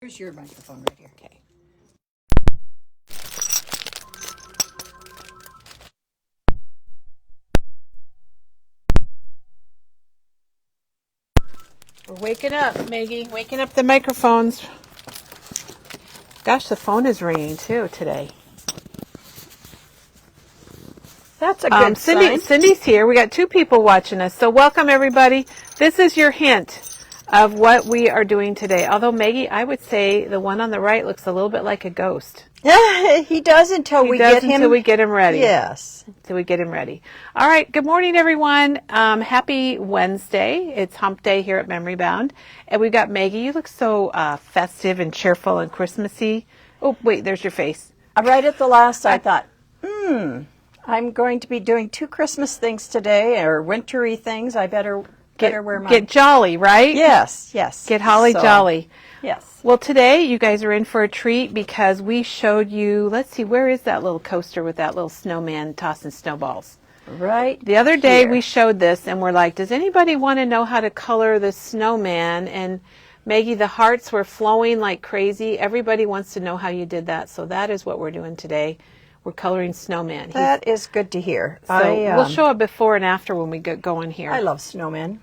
Here's your microphone right here. Okay. We're waking up, Maggie. Waking up the microphones. Gosh, the phone is ringing too today. That's a good sign. Cindy's here. We got two people watching us. So welcome, everybody. This is your hint of what we are doing today. Although, Maggie, I would say the one on the right looks a little bit like a ghost. He does until we get him. Until we get him ready. Yes. Until we get him ready. All right. Good morning, everyone. Happy Wednesday. It's Hump Day here at Memory Bound. And we've got Maggie. You look so festive and cheerful and Christmassy. Oh, wait, there's your face. Right at the last, I thought, I'm going to be doing two Christmas things today, or wintry things. I better wear mine. Get jolly, right? Yes. Get holly jolly. Yes. Well, today you guys are in for a treat because we showed you, let's see, where is that little coaster with that little snowman tossing snowballs? Right. The other day here. we showed this and we're like, does anybody want to know how to color the snowman? And Maggie, the hearts were flowing like crazy. Everybody wants to know how you did that. So that is what we're doing today. We're coloring Snowman. That is good to hear. So we'll show a before and after when we get going here. I love Snowman.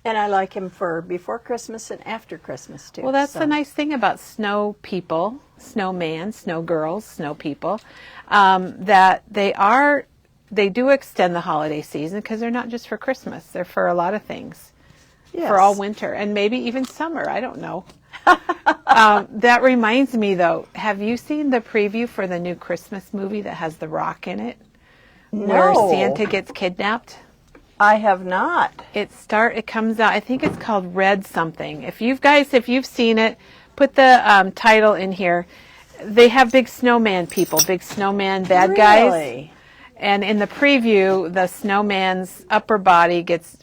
And I like him for before Christmas and after Christmas, too. Well, that's the nice thing about snow people, snowman, snow girls, snow people, that they do extend the holiday season because they're not just for Christmas. They're for a lot of things, for all winter and maybe even summer. I don't know. That reminds me, though, have you seen the preview for the new Christmas movie that has The Rock in it? No. Where Santa gets kidnapped? I have not. It comes out, I think it's called Red something. If you've seen it, put the title in here. They have big snowman people, big snowman bad guys. And in the preview, the snowman's upper body gets,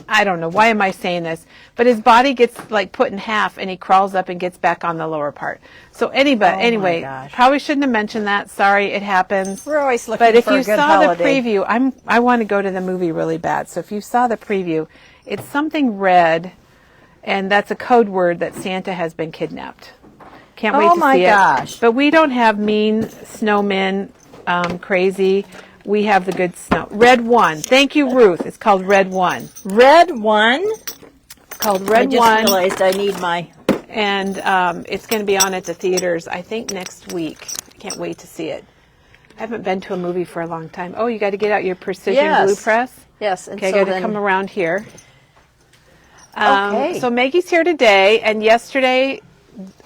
I don't know, why am I saying this? But his body gets like put in half and he crawls up and gets back on the lower part. So anyway, probably shouldn't have mentioned that. Sorry, it happens. We're always looking for a good holiday. But if you saw the preview, I want to go to the movie really bad. So if you saw the preview, it's something red, and that's a code word that Santa has been kidnapped. Can't wait to see it. Oh my gosh. But we don't have mean snowmen. Crazy. We have the good snow. Red One. Thank you, Ruth. It's called Red One. Red One? It's called Red One. I just realized I need my... And it's going to be on at the theaters, I think, next week. I can't wait to see it. I haven't been to a movie for a long time. Oh, you got to get out your precision glue press? Yes. Okay, I got to come around here. Okay. So Maggie's here today, and yesterday,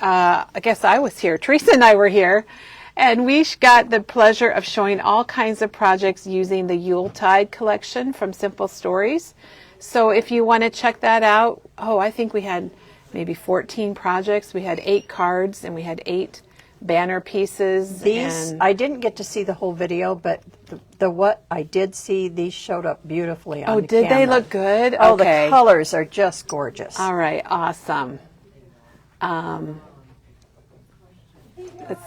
I guess I was here. Teresa and I were here. And we got the pleasure of showing all kinds of projects using the Yuletide collection from Simple Stories. So if you want to check that out, I think we had maybe 14 projects. We had 8 cards and we had 8 banner pieces. I didn't get to see the whole video, but what I did see, these showed up beautifully on the camera. Oh, did they look good? Oh, okay. The colors are just gorgeous. All right, awesome. Let's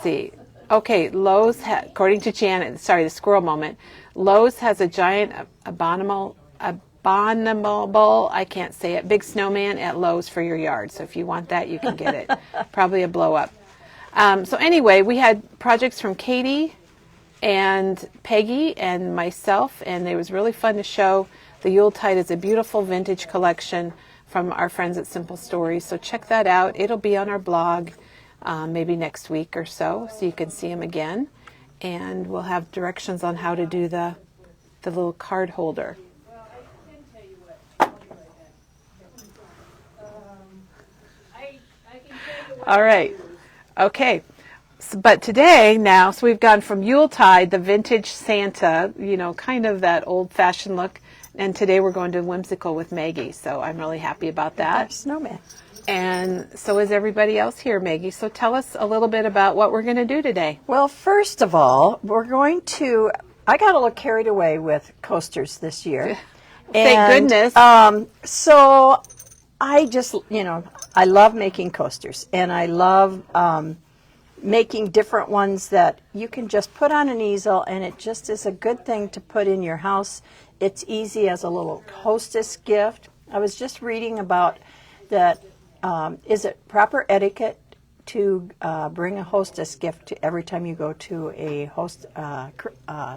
see. Okay, Lowe's, according to Janet, sorry, the squirrel moment, Lowe's has a giant abominable, I can't say it, big snowman at Lowe's for your yard. So if you want that, you can get it. Probably a blow up. So anyway, we had projects from Katie and Peggy and myself, and it was really fun to show. The Yuletide is a beautiful vintage collection from our friends at Simple Stories. So check that out. It'll be on our blog. Maybe next week or so you can see them again. And we'll have directions on how to do the little card holder. All right. Okay. But today now, so we've gone from Yuletide, the vintage Santa, kind of that old-fashioned look. And today we're going to whimsical with Maggie. So I'm really happy about that. Snowman. And so is everybody else here, Maggie. So tell us a little bit about what we're going to do today. Well, first of all, I got a little carried away with coasters this year. Thank goodness. So I just, I love making coasters. And I love making different ones that you can just put on an easel. And it just is a good thing to put in your house. It's easy as a little hostess gift. I was just reading about that is it proper etiquette to bring a hostess gift to every time you go to a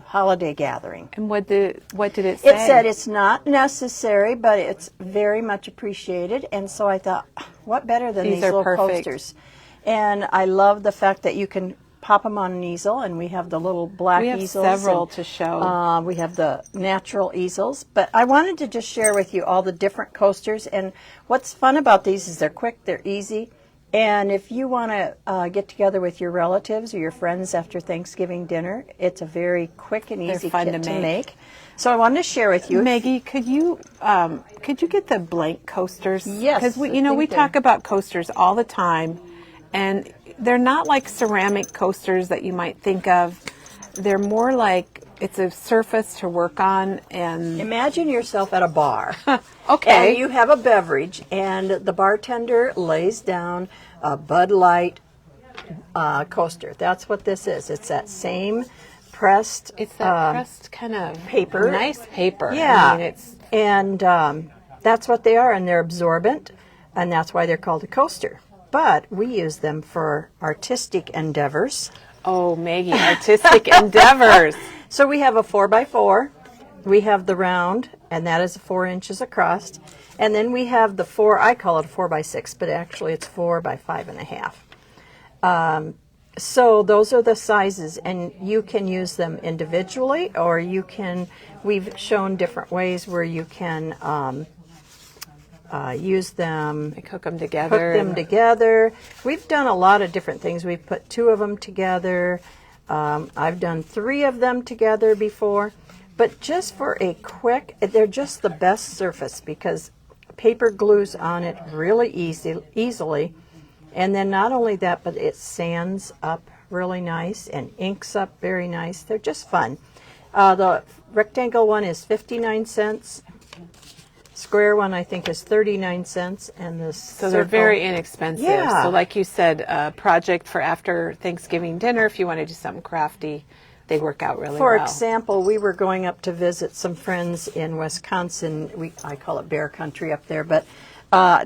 holiday gathering? And what did it say? It said it's not necessary, but it's very much appreciated. And so I thought, what better than these are little perfect. posters? And I love the fact that you can pop them on an easel, and we have the little black We have easels. several to show. We have the natural easels. But I wanted to just share with you all the different coasters. And what's fun about these is they're quick, they're easy. And if you want to get together with your relatives or your friends after Thanksgiving dinner, it's a very quick and easy fun kit to to make. make. So I wanted to share with you. Maggie, could you get the blank coasters? Yes, Because I we think talk about coasters all the time, and they're not like ceramic coasters that you might think of. They're more like it's a surface to work on. And Imagine yourself at a bar. okay, And you have a beverage, and the bartender lays down a Bud Light coaster. That's what this is. It's that same pressed. it's that pressed kind of paper. nice paper. Yeah, I mean, it's and that's what they are, and they're absorbent, and that's why they're called a coaster. But we use them for artistic endeavors. oh Maggie, artistic endeavors. So we have a 4x4, we have the round, and that is 4 inches across, and then we have the I call it a 4x6, but actually it's 4x5.5. So those are the sizes, and you can use them individually, or we've shown different ways where you can use them, Hook them together. hook them together. We've done a lot of different things. We've put 2 of them together. I've done 3 of them together before. But just for a quick, they're just the best surface because paper glues on it really easily. And then not only that, but it sands up really nice and inks up very nice. They're just fun. The rectangle one is 59 cents. Square one, I think, is 39 cents, and the So they're very inexpensive. Yeah. So like you said, a project for after Thanksgiving dinner, if you want to do something crafty, they work out really For well. example, we were going up to visit some friends in Wisconsin. I call it bear country up there, but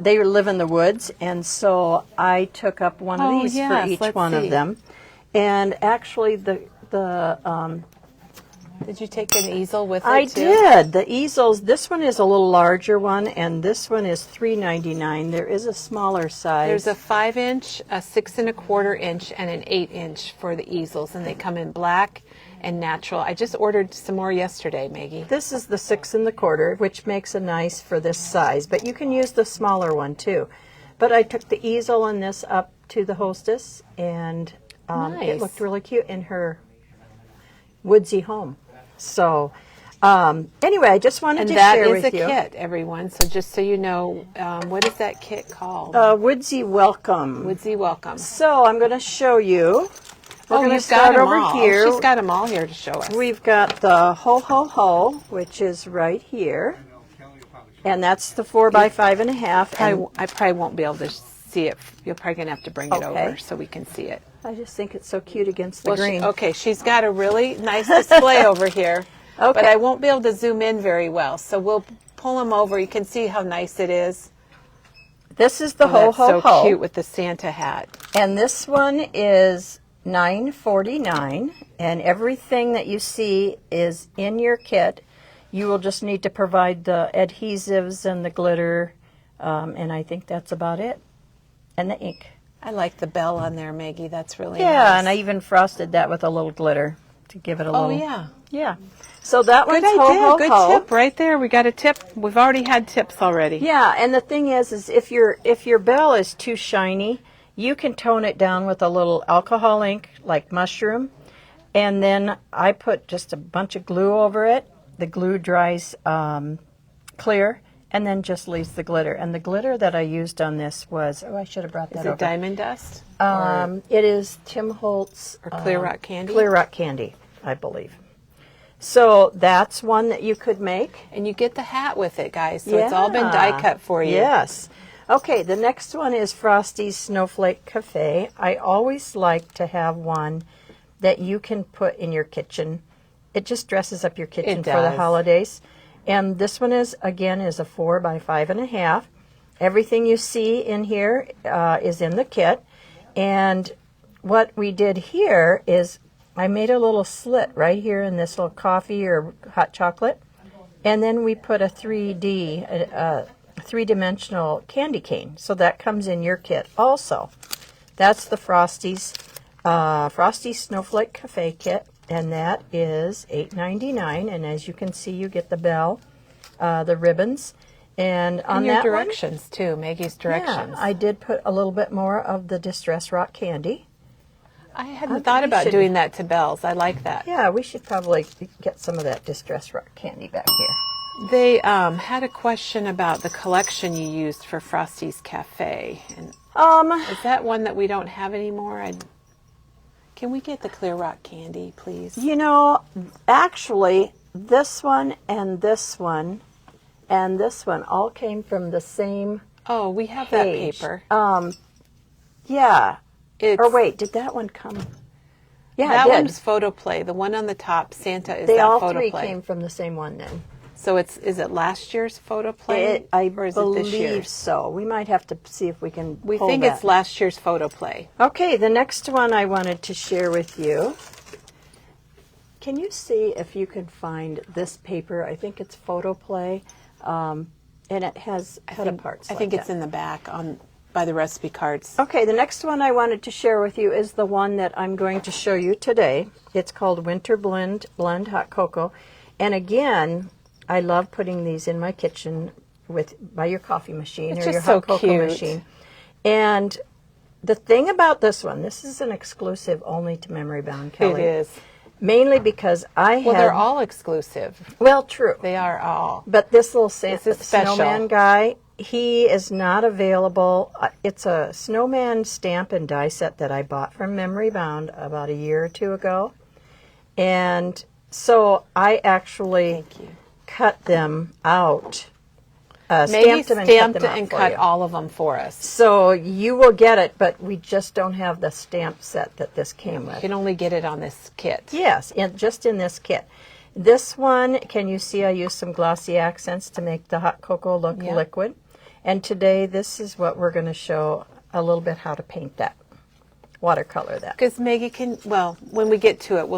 they live in the woods, and so I took up one of these for each one of them. And actually, Did you take an easel with it I too? did. The easels, this one is a little larger one, and this one is $3.99. There is a smaller size. There's a 5-inch, a 6 1/4 inch, and an 8-inch for the easels, and they come in black and natural. I just ordered some more yesterday, Maggie. This is the 6 1/4, which makes a nice for this size, but you can use the smaller one too. But I took the easel and this up to the hostess, and Nice. it looked really cute in her woodsy home. So anyway, I just wanted And to that share is with a you. kit, everyone. So just so you know, what is that kit called? Woodsy Welcome. Woodsy Welcome. So I'm going to show you. We're going to you've got start 'em over all. here. She's got them all here to show us. We've got the Ho Ho Ho, which is right here. And that's the 4x5.5. And I probably won't be able to see it. You're probably going to have to bring it Okay. over so we can see it. I just think it's so cute against the green. Okay, she's got a really nice display over here. Okay. But I won't be able to zoom in very well. So we'll pull them over. You can see how nice it is. This is the Ho That's Ho so Ho. cute with the Santa hat. And this one is $9.49, and everything that you see is in your kit. You will just need to provide the adhesives and the glitter, and I think that's about it, and the ink. I like the bell on there, Maggie. That's really Yeah, nice. and I even frosted that with a little glitter to give it a Oh, little. yeah. Yeah. So that Good one's idea. Ho Ho Good Ho. tip right there. We got a tip. We've already had tips already. Yeah, and the thing is if your bell is too shiny, you can tone it down with a little alcohol ink like mushroom, and then I put just a bunch of glue over it. The glue dries clear, and then just leaves the glitter. And the glitter that I used on this was, I should have brought that Is over. it diamond dust? It is Tim Holtz Or Clear Rock Candy? Clear Rock Candy, I believe. So that's one that you could make. And you get the hat with it, guys. So it's all been die cut for you. Yes. Okay, the next one is Frosty's Snowflake Cafe. I always like to have one that you can put in your kitchen. It just dresses up your kitchen It for the does. holidays. And this one is a 4x5.5. everything you see in here is in the kit. And what we did here is I made a little slit right here in this little coffee or hot chocolate. And then we put a 3-dimensional candy cane. So that comes in your kit also. That's the Frosty Snowflake Cafe kit. And that is $8.99. And as you can see, you get the bell, the ribbons. And on And your that directions too, Maggie's directions. I did put a little bit more of the Distress Rock candy. I hadn't thought about doing that to bells. I like that. Yeah, we should probably get some of that Distress Rock candy back here. They had a question about the collection you used for Frosty's Cafe. And is that one that we don't have anymore? Can we get the Clear Rock candy, please? You know, actually, this one and this one and this one all came from the same Oh, we have page. that paper. Yeah. It's, Or wait, did that one come? Yeah, that it did. one's photo play. The one on the top, Santa, is They that all photo three play. came from the same one then. So is it last year's photo play? I or is believe it this year's? so. We might have to see if we can We pull think that. it's last year's photo play. Okay, the next one I wanted to share with you. Can you see if you can find this paper? I think it's photo play, and it has cut parts. I think it's in the back by the recipe cards. Okay, the next one I wanted to share with you is the one that I'm going to show you today. It's called Winter Blend Hot Cocoa. And again, I love putting these in my kitchen by your coffee machine It's or your just so hot cocoa cute. machine. And the thing about this one, this is an exclusive only to Memory Bound, Kelly. It is. Mainly because Well, they're all exclusive. Well, true. They are all. But this little This is special. snowman guy, he is not available. It's a snowman stamp and die set that I bought from Memory Bound about a year or two ago. And so I actually cut them out. Maggie Stamped them stamped and cut them out and for cut you. all of them for us. So you will get it, but we just don't have the stamp set that this came You with. can only get it on this kit. Yes, just in this kit. This one, can you see I used some glossy accents to make the hot cocoa look liquid? And today, this is what we're going to show a little bit how to paint that, watercolor that. Because Maggie when we get to it,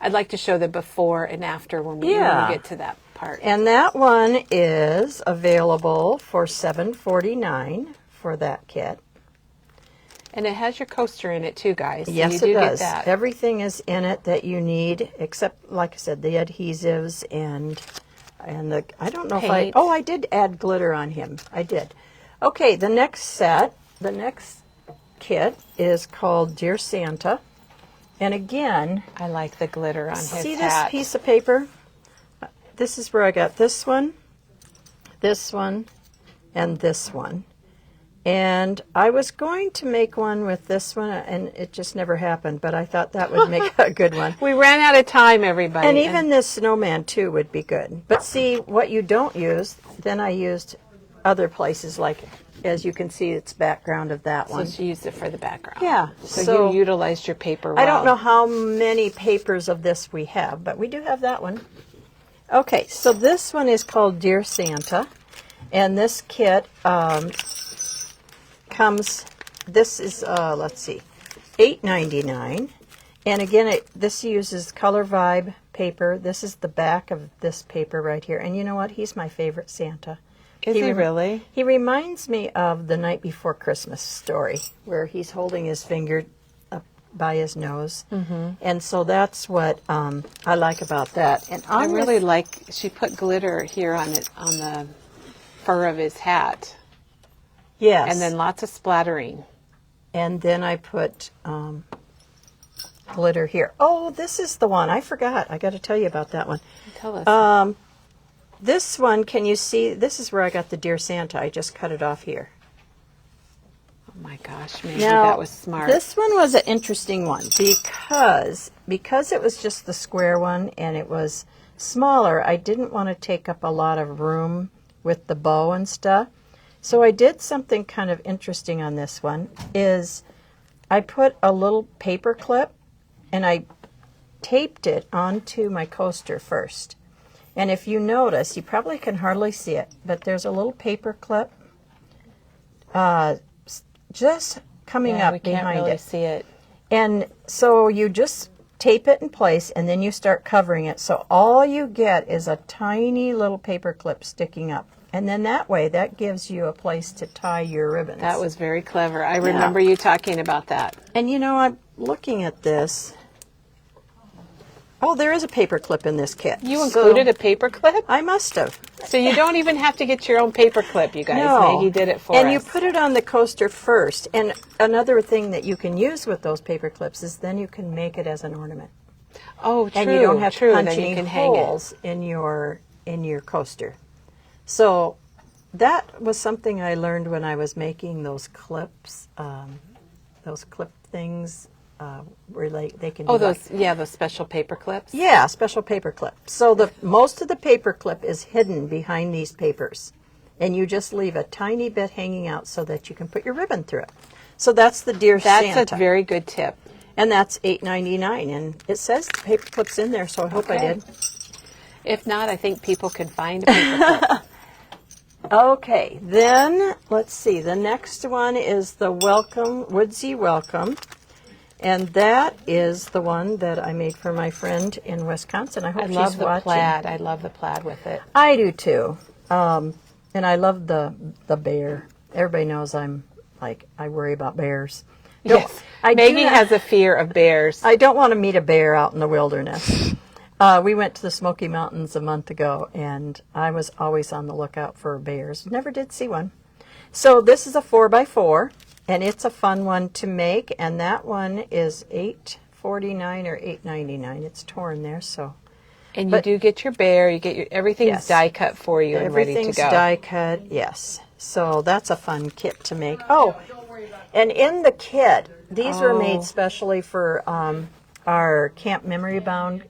I'd like to show the before and after when we get to that part. And that one is available for $7.49 for that kit. And it has your coaster in it too, guys. So Yes, you do it does. Get that. Everything is in it that you need, except, like I said, the adhesives and the, I don't know Paint. I did add glitter on him. I did. Okay, the next kit is called Dear Santa. And again, I like the glitter on his see hat. this piece of paper? This is where I got this one, and this one. And I was going to make one with this one, and it just never happened, but I thought that would make a good one. We ran out of time, everybody. And even this snowman, too, would be good. But see, what you don't use, then I used other places, like, as you can see, it's background of that one. So she used it for the background. Yeah. So you utilized your paper well. I don't know how many papers of this we have, but we do have that one. Okay, so this one is called Dear Santa, and this kit comes, this is, let's see, $8.99. And again, this uses Color Vibe paper. This is the back of this paper right here. And you know what? He's my favorite Santa. Is he really? He reminds me of The Night Before Christmas story, where he's holding his finger up by his nose. Mm-hmm. And so that's what I like about that. And I really like, she put glitter here on the fur of his hat. Yes. And then lots of splattering. And then I put glitter here. Oh, this is the one. I forgot. I got to tell you about that one. Tell us. This one, can you see? This is where I got the Dear Santa. I just cut it off here. Oh my gosh, maybe Now, that was smart. This one was an interesting one because it was just the square one and it was smaller. I didn't want to take up a lot of room with the bow and stuff. So I did something kind of interesting on this one. Is I put a little paper clip and I taped it onto my coaster first. And if you notice, you probably can hardly see it, but there's a little paper clip just coming Yeah, up we can't behind really it. see it. And so you just tape it in place and then you start covering it. So all you get is a tiny little paper clip sticking up. And then that way, that gives you a place to tie your ribbons. That was very clever. I remember you talking about that. And you know, I'm looking at this. Oh, there is a paper clip in this kit. You included a paper clip? I must have. So you don't even have to get your own paper clip, you guys. No. Maggie did it for us. And you put it on the coaster first. And another thing that you can use with those paper clips is then you can make it as an ornament. Oh, true. And you don't have to punch Then you any can hang it. holes in your coaster. So that was something I learned when I was making those clips, those clip things. Where they can. Oh, be those special paper clips. Yeah, special paper clip. So most of the paper clip is hidden behind these papers, and you just leave a tiny bit hanging out so that you can put your ribbon through it. So that's the Dear Santa. That's a very good tip. And that's $8.99, and it says the paper clip's in there, so I hope I did. If not, I think people can find a paper clip. Okay, then let's see. The next one is the Woodsy Welcome. And that is the one that I made for my friend in Wisconsin. I hope she's love the watching. plaid. I love the plaid with it. I do too. And I love the bear. Everybody knows I worry about bears. Yes. Maggie has a fear of bears. I don't want to meet a bear out in the wilderness. We went to the Smoky Mountains a month ago, and I was always on the lookout for bears. Never did see one. So this is a 4x4. And it's a fun one to make, and that one is $8.49 or $8.99. It's torn there, so. And you do get your bear. You get everything's die cut for you and ready to go. Everything's die cut, yes. So that's a fun kit to make. Oh, and in the kit, these were made specially for our Camp Memory Bound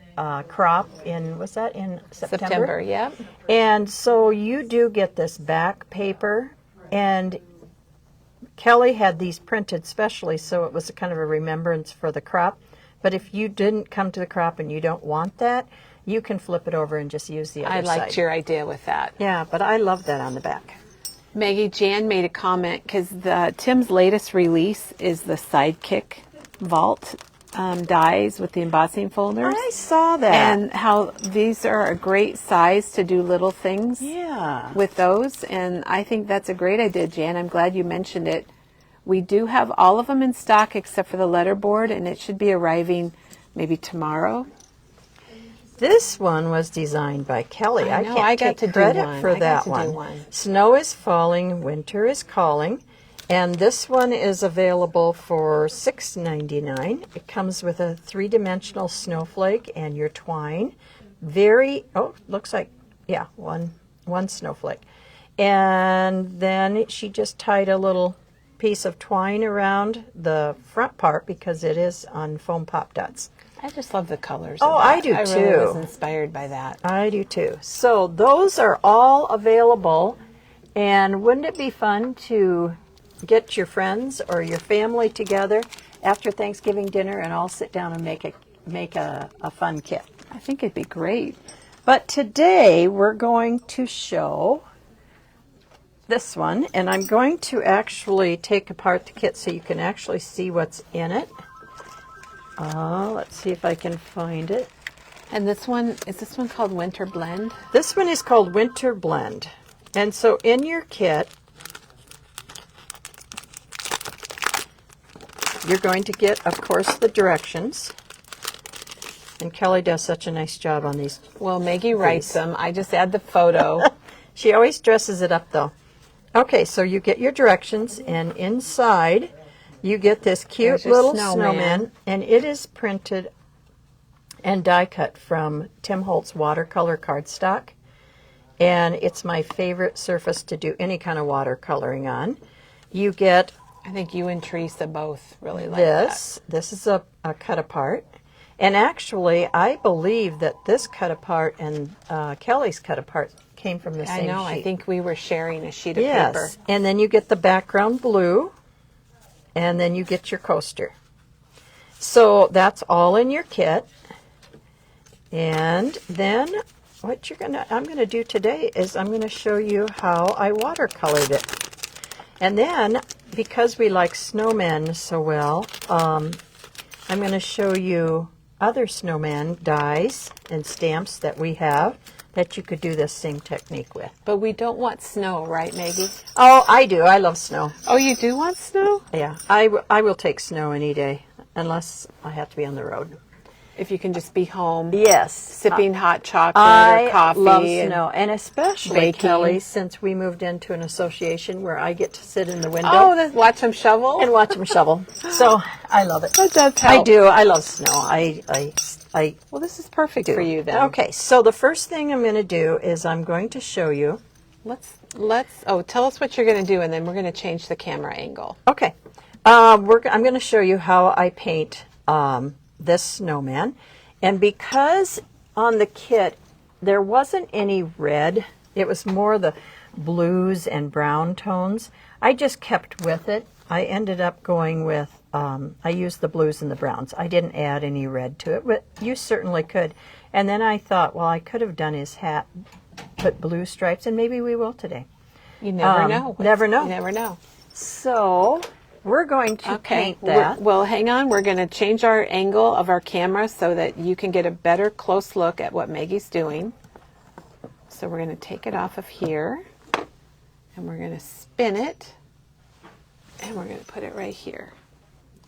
crop was that in September? September, yep. And so you do get this back paper, and Kelly had these printed specially, so it was a kind of a remembrance for the crop. But if you didn't come to the crop and you don't want that, you can flip it over and just use the other side. I liked your idea with that. Yeah, but I love that on the back. Maggie, Jan made a comment because Tim's latest release is the Sidekick Vault dies with the embossing folders. I saw that. And how these are a great size to do little things with those. And I think that's a great idea, Jan. I'm glad you mentioned it. We do have all of them in stock except for the letterboard, and it should be arriving maybe tomorrow. This one was designed by Kelly. I know, I got to take do credit one. for I got that to one. do one. Snow is falling, winter is calling. And this one is available for $6.99. It comes with a 3-dimensional snowflake and your twine. Looks like, one snowflake. And then she just tied a little piece of twine around the front part because it is on foam pop dots. I just love the colors. Oh, of that. I do I too. really was inspired by that. I do too. So those are all available. And wouldn't it be fun to get your friends or your family together after Thanksgiving dinner and all sit down and make a fun kit? I think it'd be great. But today we're going to show this one, and I'm going to actually take apart the kit so you can actually see what's in it. Let's see if I can find it. And is this one called Winter Blend? This one is called Winter Blend. And so in your kit, you're going to get, of course, the directions. And Kelly does such a nice job on these. Well, Maggie writes them. I just add the photo. She always dresses it up, though. Okay, so you get your directions, and inside you get this cute little snowman, and it is printed and die cut from Tim Holtz watercolor cardstock. And it's my favorite surface to do any kind of watercoloring on. You get I think you and Teresa both really like this. This is a cut apart. And actually, I believe that this cut apart and Kelly's cut apart came from the same sheet. I know. I think we were sharing a sheet of paper. Yes. And then you get the background blue, and then you get your coaster. So that's all in your kit. And then what I'm going to do today is I'm going to show you how I watercolored it. And then, because we like snowmen so well, I'm going to show you other snowman dies and stamps that we have that you could do this same technique with. But we don't want snow, right, Maggie? Oh, I do. I love snow. Oh, you do want snow? Yeah, I will take snow any day, unless I have to be on the road. If you can just be home. Yes. Sipping hot chocolate I or coffee. love snow, and especially, baking. Kelly, since we moved into an association where I get to sit in the window Oh, watch them shovel? and watch them shovel. So I love it. That does help. I do. I love snow. Well, this is perfect do. for you then. Okay, so the first thing I'm going to do is I'm going to show you. Tell us what you're going to do, and then we're going to change the camera angle. Okay, I'm going to show you how I paint this snowman, and because on the kit there wasn't any red, it was more the blues and brown tones. I just kept with it. I ended up going with I used the blues and the browns. I didn't add any red to it, but you certainly could. And then I thought, well, I could have done his hat, put blue stripes, and maybe we will today. You never know. Never know. You never know. So we're going to paint that. Well, hang on. We're going to change our angle of our camera so that you can get a better close look at what Maggie's doing. So we're going to take it off of here, and we're going to spin it, and we're going to put it right here.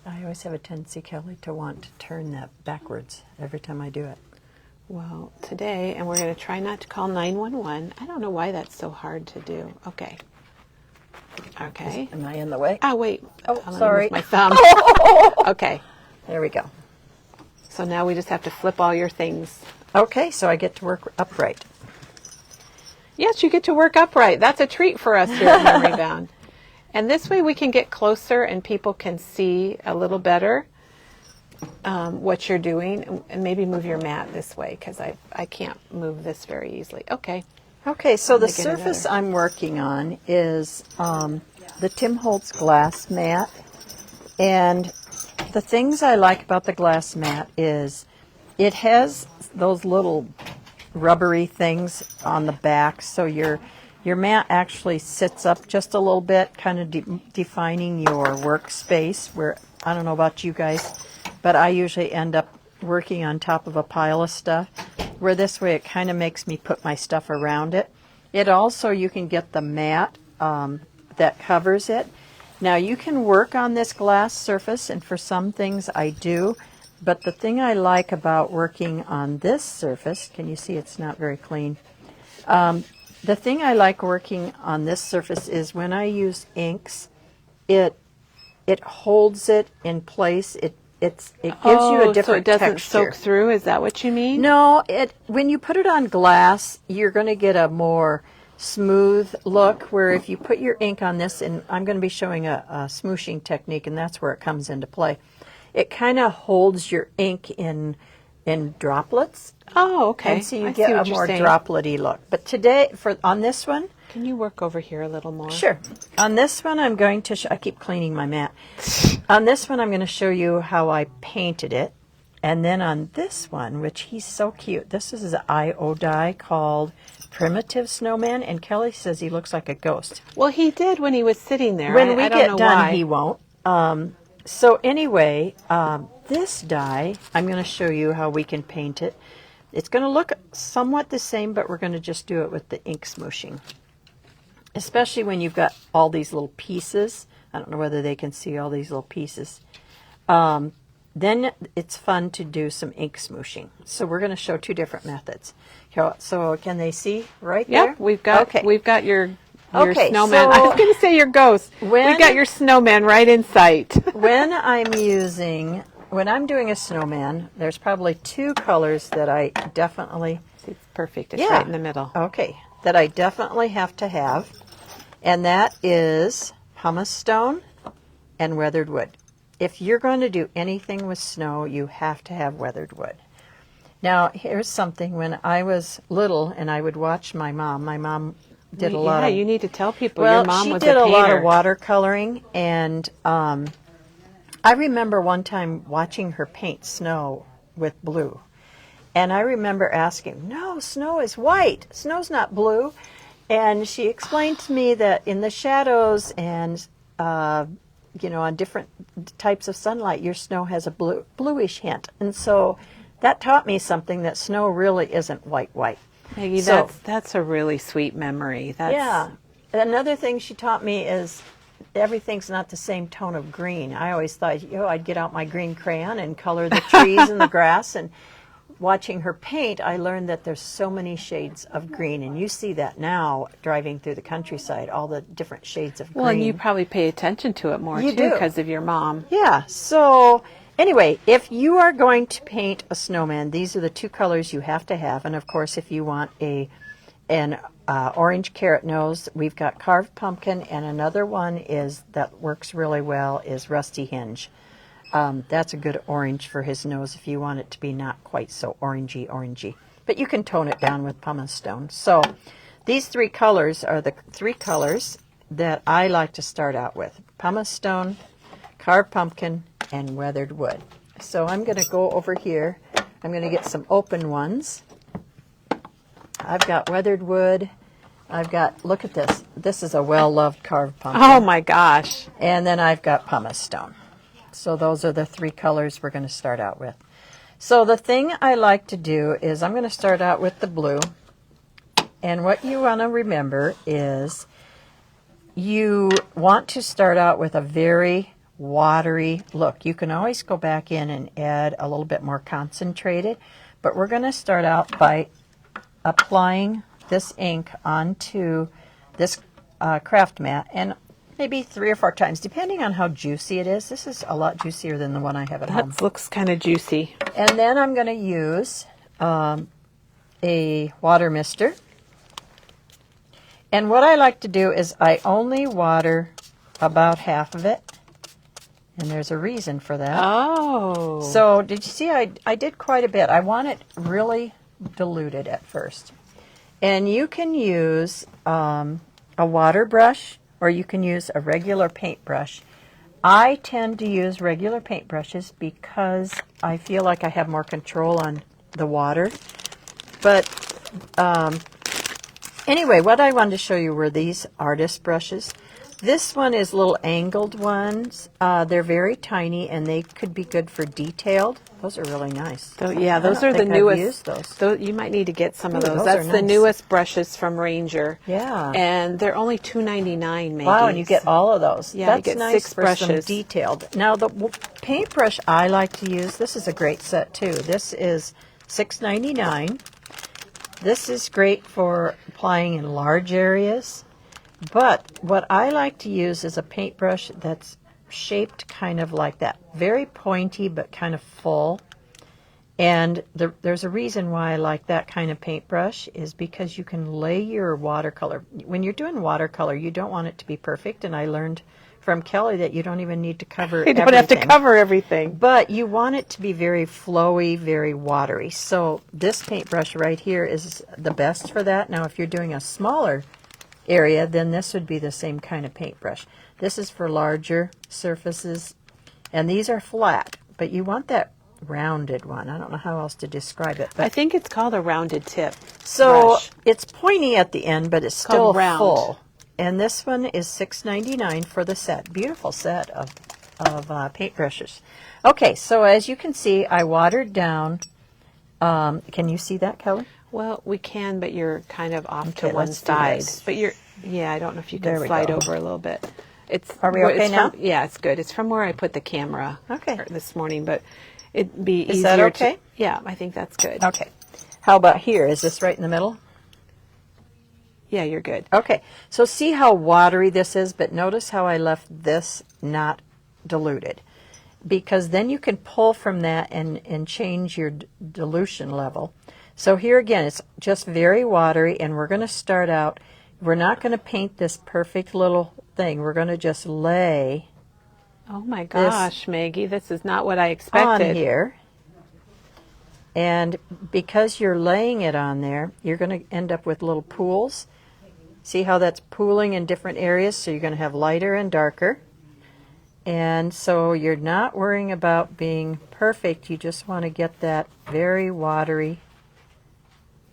I always have a tendency, Kelly, to want to turn that backwards every time I do it. Well, today, and we're going to try not to call 911. I don't know why that's so hard to do. Okay. Okay. Am I in the way? Oh, wait. Oh, Let me sorry. move my thumb. Okay. There we go. So now we just have to flip all your things. Okay, so I get to work upright. Yes, you get to work upright. That's a treat for us here at Memory Bound. And this way we can get closer and people can see a little better what you're doing. And maybe move your mat this way because I can't move this very easily. Okay. Okay, so the Make it surface another. I'm working on is the Tim Holtz glass mat. And the things I like about the glass mat is it has those little rubbery things on the back, so your mat actually sits up just a little bit, kind of defining your workspace, where I don't know about you guys, but I usually end up working on top of a pile of stuff, where this way it kind of makes me put my stuff around it. It also, you can get the mat that covers it. Now you can work on this glass surface, and for some things I do, but the thing I like about working on this surface, can you see it's not very clean? The thing I like working on this surface is when I use inks, it holds it in place. It gives you a different so it doesn't texture. soak through? Is that what you mean? No, when you put it on glass, you're going to get a more smooth look, where if you put your ink on this, and I'm going to be showing a smooshing technique, and that's where it comes into play. It kind of holds your ink in droplets. Oh, okay. And so you I get see a what you're more saying. droplet-y look. But today, on this one, Can you work over here a little more? sure. On this one, I'm going to, I keep cleaning my mat. On this one, I'm going to show you how I painted it. And then on this one, which he's so cute, this is an IO die called Primitive Snowman, and Kelly says he looks like a ghost. Well, he did when he was sitting there. When I we don't get know done, why. he won't. So anyway, this die, I'm going to show you how we can paint it. It's going to look somewhat the same, but we're going to just do it with the ink smooshing. Especially when you've got all these little pieces. I don't know whether they can see all these little pieces. Then it's fun to do some ink smooshing. So we're going to show two different methods. So can they see right there? Yep, we've got your Okay, snowman. so I was going to say your ghost. when- We've got your snowman right in sight. When I'm doing a snowman, there's probably two colors that I definitely, It's perfect. It's Yeah. right in the middle. okay, that I definitely have to have. And that is pumice stone and weathered wood. If you're going to do anything with snow, you have to have weathered wood. Now, here's something. When I was little and I would watch my mom did a lot Yeah, of... you need to tell people Well, your mom she was did a a lot painter. of watercoloring, and I remember one time watching her paint snow with blue. And I remember asking, no, snow is white. Snow's not blue. And she explained to me that in the shadows and, on different types of sunlight, your snow has a bluish hint. And so that taught me something, that snow really isn't white. Maggie, So- that's a really sweet memory. That's, Yeah. Another thing she taught me is everything's not the same tone of green. I always thought, I'd get out my green crayon and color the trees and the grass. And watching her paint, I learned that there's so many shades of green. And you see that now driving through the countryside, all the different shades of green. Well, and you probably pay attention to it more, You too, do. because of your mom. Yeah. So anyway, if you are going to paint a snowman, these are the two colors you have to have. And of course, if you want an orange carrot nose, we've got carved pumpkin, and another one that works really well is rusty hinge. That's a good orange for his nose if you want it to be not quite so orangey. But you can tone it down with pumice stone. So these three colors are the three colors that I like to start out with: pumice stone, carved pumpkin, and weathered wood. So I'm going to go over here. I'm going to get some open ones. I've got weathered wood. Look at this. This is a well-loved carved pumpkin. Oh, my gosh. And then I've got pumice stone. So those are the three colors we're going to start out with. So the thing I like to do is I'm going to start out with the blue. And what you want to remember is you want to start out with a very watery look. You can always go back in and add a little bit more concentrated, but we're going to start out by applying this ink onto this craft mat, and maybe 3 or 4 times, depending on how juicy it is. This is a lot juicier than the one I have at home. That looks kind of juicy. And then I'm going to use a water mister. And what I like to do is I only water about half of it. And there's a reason for that. Oh. So did you see I did quite a bit. I want it really diluted at first. And you can use a water brush, or you can use a regular paintbrush. I tend to use regular paintbrushes because I feel like I have more control on the water. But anyway, what I wanted to show you were these artist brushes. This one is little angled ones. They're very tiny, and they could be good for detailed. Those are really nice. So, yeah, I those don't are the think I've newest. used those. You might need to get some of Ooh, those. those That's are the nice. newest brushes from Ranger. Yeah. And they're only $2.99, Maggie. Wow, and you get all of those. Yeah, you That's get nice 6 for some brushes. detailed. Now, the paintbrush I like to use, this is a great set too. This is $6.99. This is great for applying in large areas. But what I like to use is a paintbrush that's shaped kind of like that. Very pointy, but kind of full. And there's a reason why I like that kind of paintbrush, is because you can lay your watercolor. When you're doing watercolor, you don't want it to be perfect. And I learned from Kelly that you don't even need to cover You everything. don't have to cover everything. But you want it to be very flowy, very watery. So this paintbrush right here is the best for that. Now, if you're doing a smaller area, then this would be the same kind of paintbrush. This is for larger surfaces, and these are flat, but you want that rounded one. I don't know how else to describe it. But I think it's called a rounded tip. so brush. it's pointy at the end, but it's still called round. full. And this one is $6.99 for the set. Beautiful set of paintbrushes. Okay, so as you can see, I watered down. Can you see that, Kelly? Well, we can, but you're kind of off to Okay, one let's do side. this. But yeah, I don't know if you There can we slide go. over a little bit. Are we okay now? Yeah, it's good. It's from where I put the camera Okay. this morning, but it'd be easier. Is that okay? Yeah, I think that's good. Okay. How about here? Is this right in the middle? Yeah, you're good. Okay, so see how watery this is, but notice how I left this not diluted. Because then you can pull from that and change your dilution level. So here again, it's just very watery, and we're going to start out, we're not going to paint this perfect little thing. We're going to just lay Oh my gosh, Maggie, this is not what I expected. on here. And because you're laying it on there, you're going to end up with little pools. See how that's pooling in different areas? So you're going to have lighter and darker. And so you're not worrying about being perfect. You just want to get that very watery.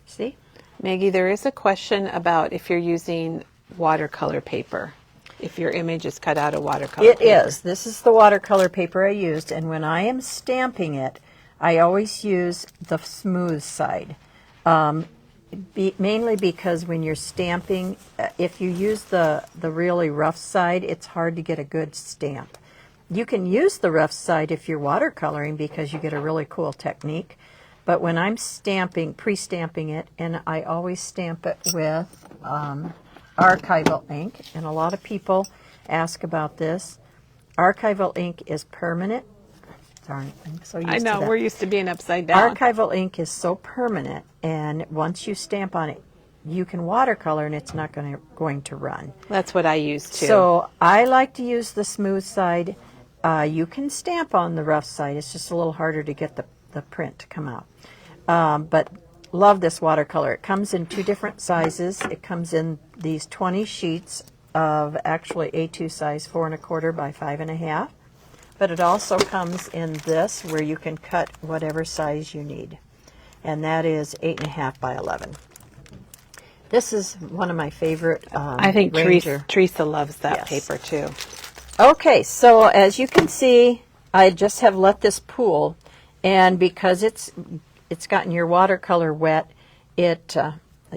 See? Maggie, there is a question about if you're using watercolor paper, if your image is cut out of watercolor paper. It is. This is the watercolor paper I used, and when I am stamping it, I always use the smooth side. Mainly because when you're stamping, if you use the really rough side, it's hard to get a good stamp. You can use the rough side if you're watercoloring because you get a really cool technique. But when I'm stamping, pre-stamping it, and I always stamp it with archival ink, and a lot of people ask about this. Archival ink is permanent. Darn, I'm so used I know, to that. we're used to being upside down. Archival ink is so permanent, and once you stamp on it, you can watercolor and it's not going to run. That's what I use too. So I like to use the smooth side. You can stamp on the rough side. It's just a little harder to get the print to come out. But love this watercolor. It comes in 2 different sizes. It comes in these 20 sheets of actually A2 size 4 1/4 by 5 1/2. But it also comes in this where you can cut whatever size you need. And that is 8 1/2 by 11. This is one of my favorite I think Ranger. Teresa loves that Yes. paper too. Okay, so as you can see, I just have let this pool, and because it's gotten your watercolor wet, I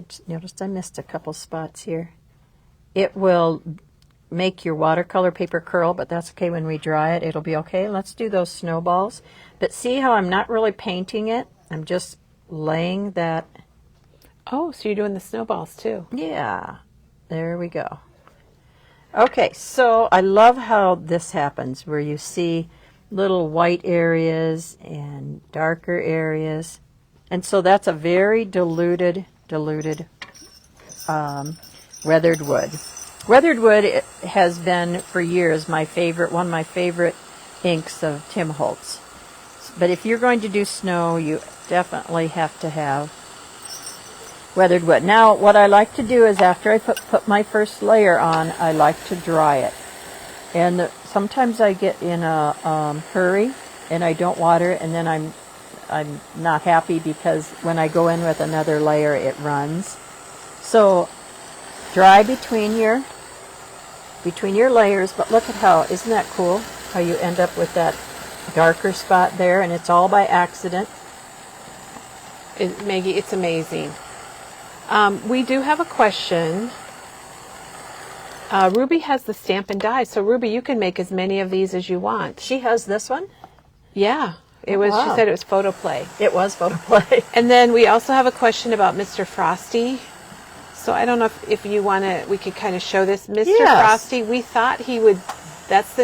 just noticed I missed a couple spots here. It will make your watercolor paper curl, but that's okay. When we dry it, it'll be okay. Let's do those snowballs. But see how I'm not really painting it? I'm just laying that. Oh, so you're doing the snowballs too. Yeah, there we go. Okay, so I love how this happens, where you see little white areas and darker areas. And so that's a very diluted weathered wood. Weathered wood has been for years one of my favorite inks of Tim Holtz. But if you're going to do snow, you definitely have to have weathered wood. Now, what I like to do is after I put my first layer on, I like to dry it. And sometimes I get in a hurry and I don't water it, and then I'm not happy because when I go in with another layer, it runs. So dry between your layers, but look at how, isn't that cool? How you end up with that darker spot there, and it's all by accident. Maggie, it's amazing. We do have a question. Ruby has the stamp and die, so Ruby, you can make as many of these as you want. She has this one? Yeah, it was. Wow. She said it was photo play. It was photo play. And then we also have a question about Mr. Frosty. So I don't know if you want to, we could kind of show this. Mr. Yes. Frosty, we thought he would, that's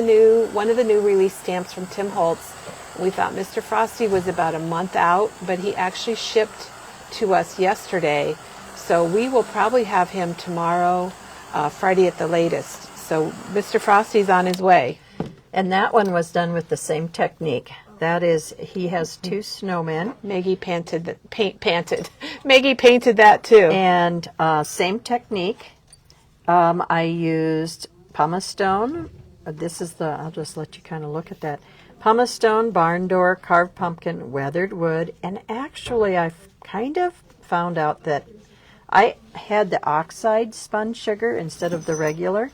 one of the new release stamps from Tim Holtz. We thought Mr. Frosty was about a month out, but he actually shipped to us yesterday. So we will probably have him tomorrow, Friday at the latest. So Mr. Frosty's on his way. And that one was done with the same technique. That is, he has 2 snowmen. Maggie Maggie painted that too. And same technique. I used pumice stone. This is I'll just let you kind of look at that. Pumice stone, barn door, carved pumpkin, weathered wood. And actually, I kind of found out that I had the oxide spun sugar instead of the regular.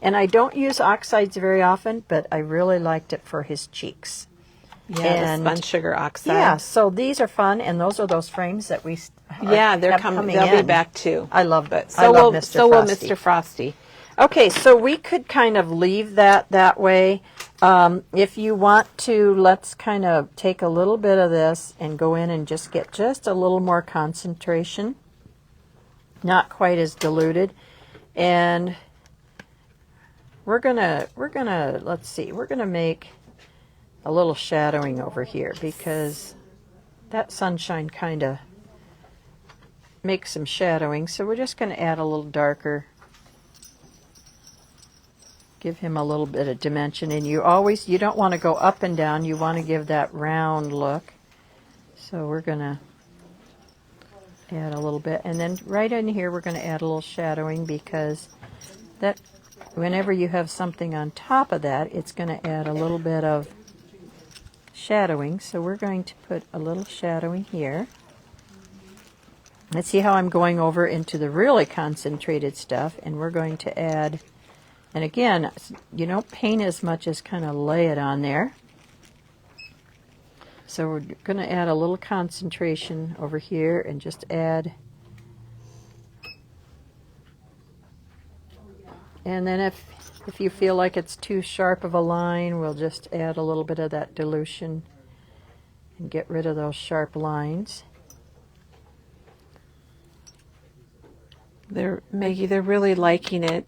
And I don't use oxides very often, but I really liked it for his cheeks. Yeah, the spun sugar oxide. Yeah, so these are fun, and those are those frames that we they're coming. They'll be back too. I love it. So will Mr. Frosty. Okay, so we could kind of leave that way. If you want to, let's kind of take a little bit of this and go in and just get just a little more concentration. Not quite as diluted. And we're gonna let's see, we're gonna make a little shadowing over here because that sunshine kind of makes some shadowing. So we're just going to add a little darker, give him a little bit of dimension. And you don't want to go up and down. You want to give that round look. So we're going to add a little bit. And then right in here, we're going to add a little shadowing because that whenever you have something on top of that, it's going to add a little bit of shadowing. So we're going to put a little shadowing here. Let's see how I'm going over into the really concentrated stuff, and we're going to add, and again, you don't paint as much as kind of lay it on there. So we're going to add a little concentration over here and just add. And then if you feel like it's too sharp of a line, we'll just add a little bit of that dilution and get rid of those sharp lines. Maggie, they're really liking it.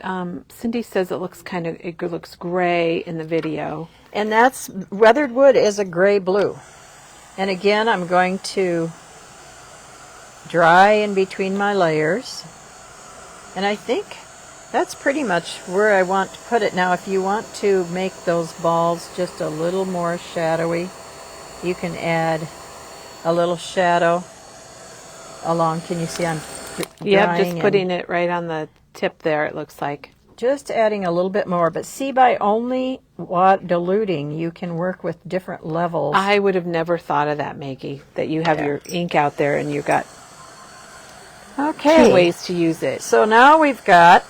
Cindy says it looks gray in the video. And that's weathered wood is a gray blue. And again, I'm going to dry in between my layers. And I think that's pretty much where I want to put it. Now, if you want to make those balls just a little more shadowy, you can add a little shadow along. Can you see I'm Yep, just putting it right on the tip there, it looks like. Just adding a little bit more. But see, by only diluting, you can work with different levels. I would have never thought of that, Maggie, that you have your ink out there and you've got two ways to use it. So now we've got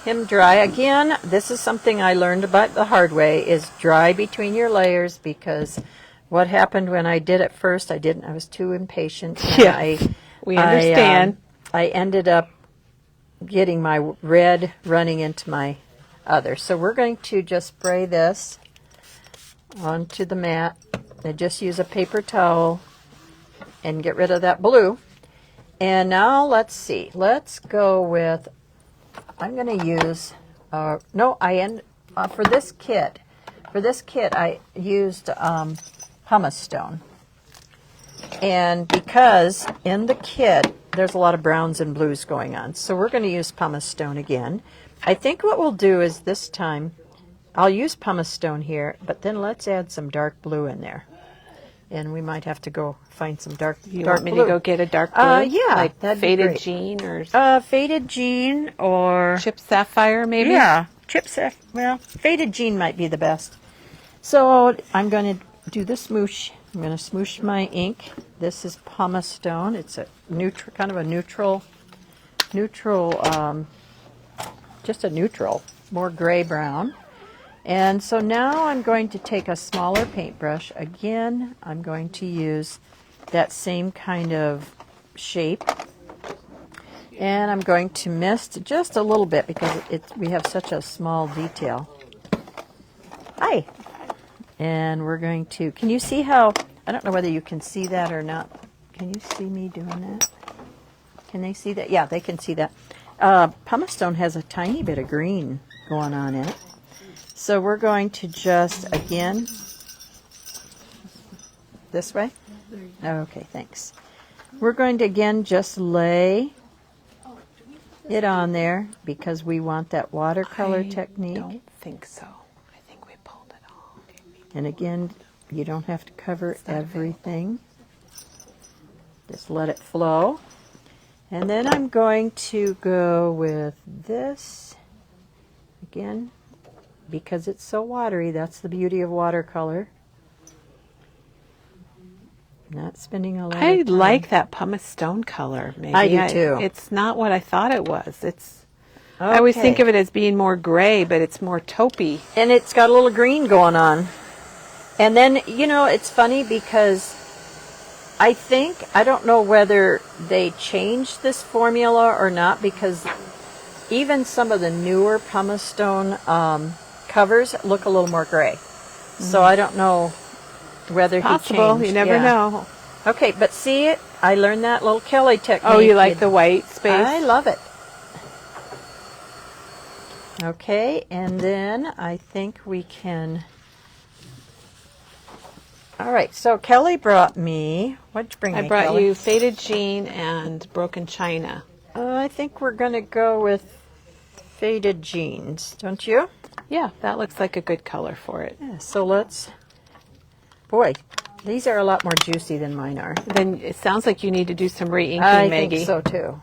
him dry. Again, this is something I learned about the hard way, is dry between your layers, because what happened when I did it first, I was too impatient. Yeah, we understand. I ended up getting my red running into my other. So we're going to just spray this onto the mat and just use a paper towel and get rid of that blue. And now let's see. Let's go with, I'm going to use, for this kit I used pumice stone. And because in the kit there's a lot of browns and blues going on, so we're going to use pumice stone again. I think what we'll do is this time I'll use pumice stone here, but then let's add some dark blue in there. And we might have to go find some dark blue. You want me to go get a dark blue? Yeah. Like faded jean or... faded jean or... Chip sapphire, maybe? Yeah. Faded jean might be the best. So I'm going to do the smoosh. I'm going to smoosh my ink. This is pumice stone. It's a kind of a neutral, just a neutral, more gray-brown. And so now I'm going to take a smaller paintbrush. Again, I'm going to use that same kind of shape. And I'm going to mist just a little bit because we have such a small detail. Hi. And we're going to, can you see how, I don't know whether you can see that or not. Can you see me doing that? Can they see that? Yeah, they can see that. Pumice stone has a tiny bit of green going on in it. So we're going to just, again, this way? Okay, thanks. We're going to, again, just lay it on there because we want that watercolor technique. I don't think so. I think we pulled it all. And again, you don't have to cover everything. Just let it flow. And then I'm going to go with this, again, because it's so watery. That's the beauty of watercolor. Not spending a lot of time. I like that pumice stone color. Maybe I do too. It's not what I thought it was. It's. Okay. I always think of it as being more gray, but it's more taupey. And it's got a little green going on. And then, you know, it's funny because I don't know whether they changed this formula or not, because even some of the newer pumice stone covers look a little more gray. So I don't know whether he changed. You never know. Okay, but see it? I learned that little Kelly technique. Oh, you like the white space? I love it. Okay, and then I think we can... All right, so Kelly brought me... What'd you bring me, I brought Kelly? you faded jean and broken china. I think we're going to go with faded jeans, don't you? Yeah, that looks like a good color for it. Yeah, so let's... Boy, these are a lot more juicy than mine are. Then it sounds like you need to do some re-inking, I Maggie. think so, too.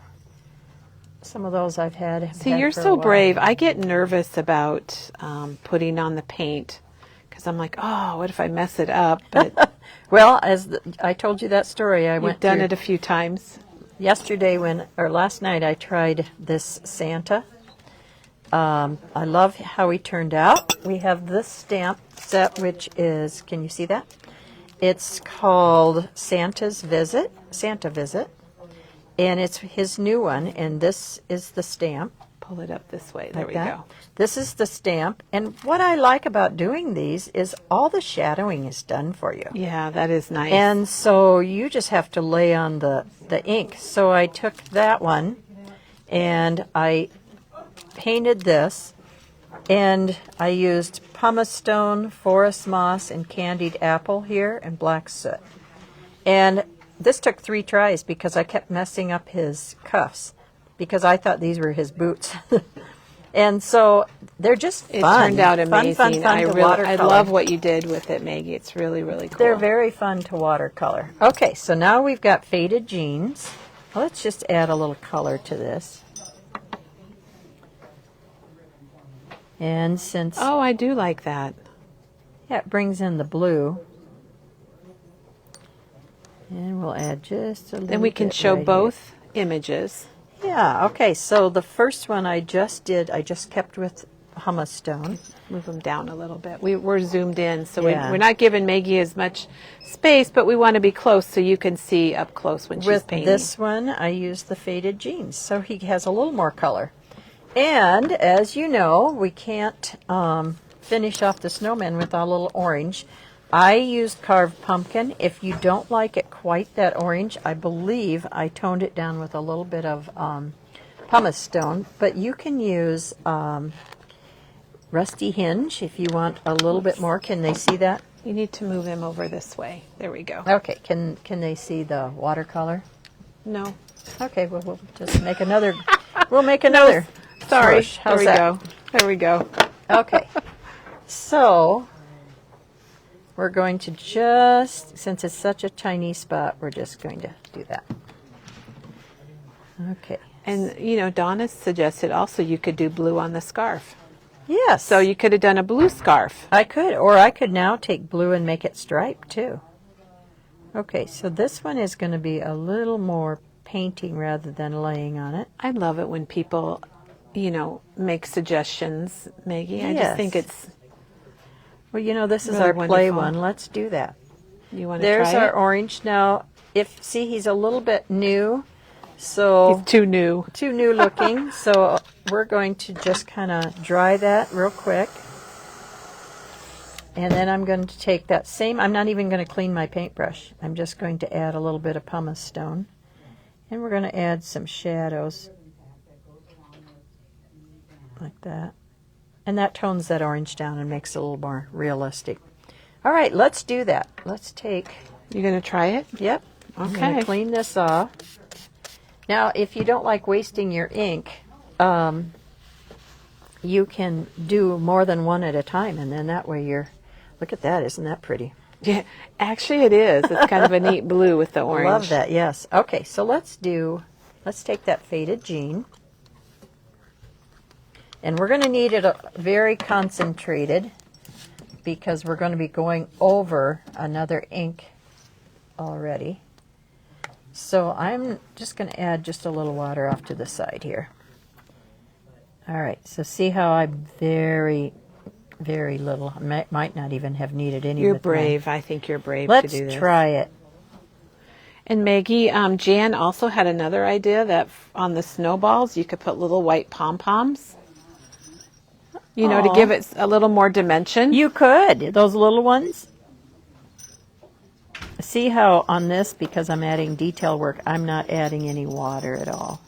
Some of those I've had. See, you're so brave. I get nervous about putting on the paint because I'm like, oh, what if I mess it up? But Well, I told you that story, I you've went done through it a few times. yesterday or last night I tried this Santa. I love how he turned out. We have this stamp set, which is, can you see that? It's called Santa Visit, and it's his new one, and this is the stamp. Pull it up this way. There Like we that. go. This is the stamp, and what I like about doing these is all the shadowing is done for you. Yeah, that is nice. And so you just have to lay on the ink. So I took that one and I painted this, and I used pumice stone, forest moss, and candied apple here, and black soot. And this took 3 tries because I kept messing up his cuffs because I thought these were his boots. And so they're just fun. It turned out amazing. Fun to I watercolor. love what you did with it, Maggie. It's really, really cool. They're very fun to watercolor. Okay, so now we've got faded jeans. Let's just add a little color to this. And since Oh, I do like that. it brings in the blue, and we'll add just a little Then we can bit show right both images. here. Yeah, okay, so the first one I just kept with pumice stone. Move them down a little bit. We're zoomed in, so Yeah. we're not giving Maggie as much space, but we want to be close so you can see up close when she's With painting. this one, I used the faded jeans, so he has a little more color. And as you know, we can't finish off the snowman with a little orange. I used carved pumpkin. If you don't like it quite that orange, I believe I toned it down with a little bit of pumice stone. But you can use rusty hinge if you want a little bit more. Can they see that? You need to move him over this way. There we go. Okay. Can they see the watercolor? No. Okay. Well, we'll just make another. We'll make another. Sorry. Swoosh. There How's we that? go. There we go. Okay. So we're going to just, since it's such a tiny spot, we're just going to do that. Okay. And, you know, Donna suggested also you could do blue on the scarf. Yes. So you could have done a blue scarf. I could, or I could now take blue and make it striped too. Okay, so this one is going to be a little more painting rather than laying on it. I love it when people, you know, make suggestions, Maggie. I Yes. just think it's, Well, you know, this is Really our play wonderful. one. Let's do that. you want to There's try our it? orange. Now, see, he's a little bit new, so It's too new. too new looking. So we're going to just kind of dry that real quick. And then I'm going to take that same, I'm not even going to clean my paintbrush. I'm just going to add a little bit of pumice stone. And we're going to add some shadows. Like that. And that tones that orange down and makes it a little more realistic. All right, let's do that. Let's take, You going to try it? yep. I'm going Okay. to clean this off. Now, if you don't like wasting your ink, you can do more than one at a time, and then that way you're, look at that, isn't that pretty? Yeah, actually it is. It's kind of a neat blue with the orange. Love that, yes. Okay, so let's take that faded jean, and we're going to need it very concentrated because we're going to be going over another ink already. So I'm just going to add just a little water off to the side here. All right, so see how I'm very, very little. I might not even have needed any. You're with my- brave. I think you're brave Let's to do this. try it. And Maggie, Jan also had another idea that on the snowballs you could put little white pom-poms. You know, to Aw. give it a little more dimension. You could, those little ones. See how on this, because I'm adding detail work, I'm not adding any water at all.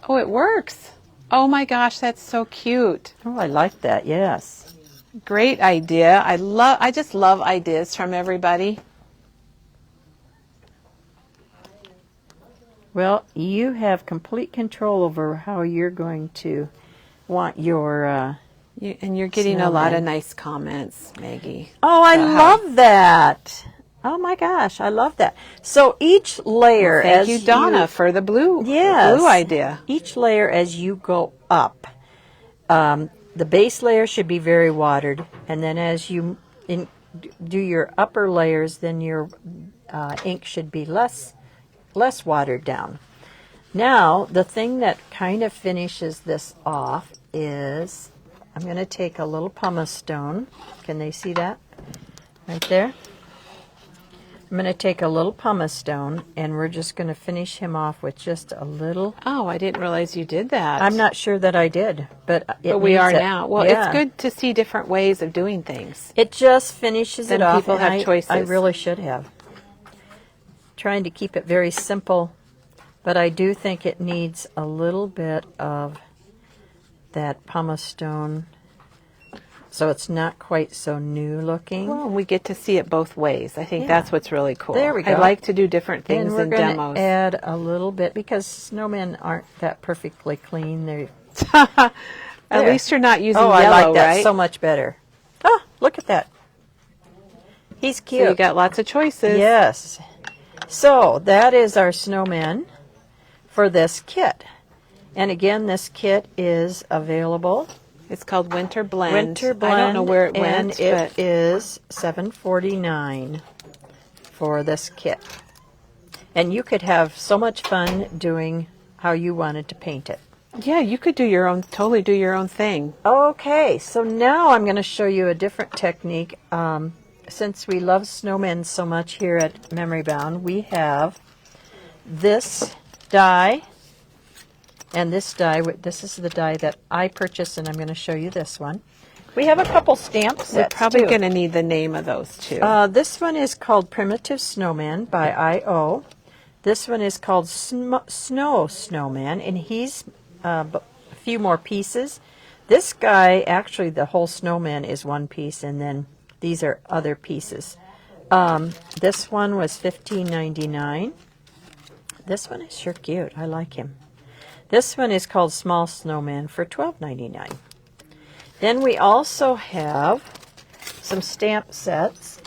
Oh, it works. Oh my gosh, that's so cute. Oh, I like that, yes. Great idea. I just love ideas from everybody. Well, you have complete control over how you're going to want your... And you're getting a lot of Snowman. nice comments, Maggie. Oh, I Wow. love that. Oh my gosh, I love that. So each layer, Thank as you, Donna, for the blue, Yes. blue idea. Each layer as you go up, the base layer should be very watered, and then as you do your upper layers, then your ink should be less watered down. Now, the thing that kind of finishes this off is, I'm going to take a little pumice stone. Can they see that? Right there? I'm going to take a little pumice stone, and we're just going to finish him off with just a little. Oh, I didn't realize you did that. I'm not sure that I did, but we are now. Well, yeah. It's good to see different ways of doing things. It just finishes Then it off. people have choices. I really should have. Trying to keep it very simple, but I do think it needs a little bit of that pumice stone, so it's not quite so new looking. Well, we get to see it both ways. I think that's what's really cool. There we go. I like to do different things And we're in gonna demos. add a little bit, because snowmen aren't that perfectly clean. They're At least you're not using oh, yellow, I like that right? so much better. Oh, look at that. He's cute. So you got lots of choices. Yes. So that is our snowman for this kit. And again, this kit is available. It's called Winter Blend. Winter Blend. I don't know where it and went, it but is $7.49 for this kit. And you could have so much fun doing how you wanted to paint it. yeah, you could do your own, totally do your own thing. Okay, so now I'm going to show you a different technique. Since we love snowmen so much here at Memory Bound, we have this die and this die. This is the die that I purchased, and I'm going to show you this one. We have a couple stamp sets. We're probably too. going to need the name of those too. This one is called Primitive Snowman by I.O. This one is called Snow Snowman, and he's a few more pieces. This guy, actually, the whole snowman is one piece, and then these are other pieces. This one was $15.99. This one is sure cute. I like him. This one is called Small Snowman for $12.99. Then we also have some stamp sets.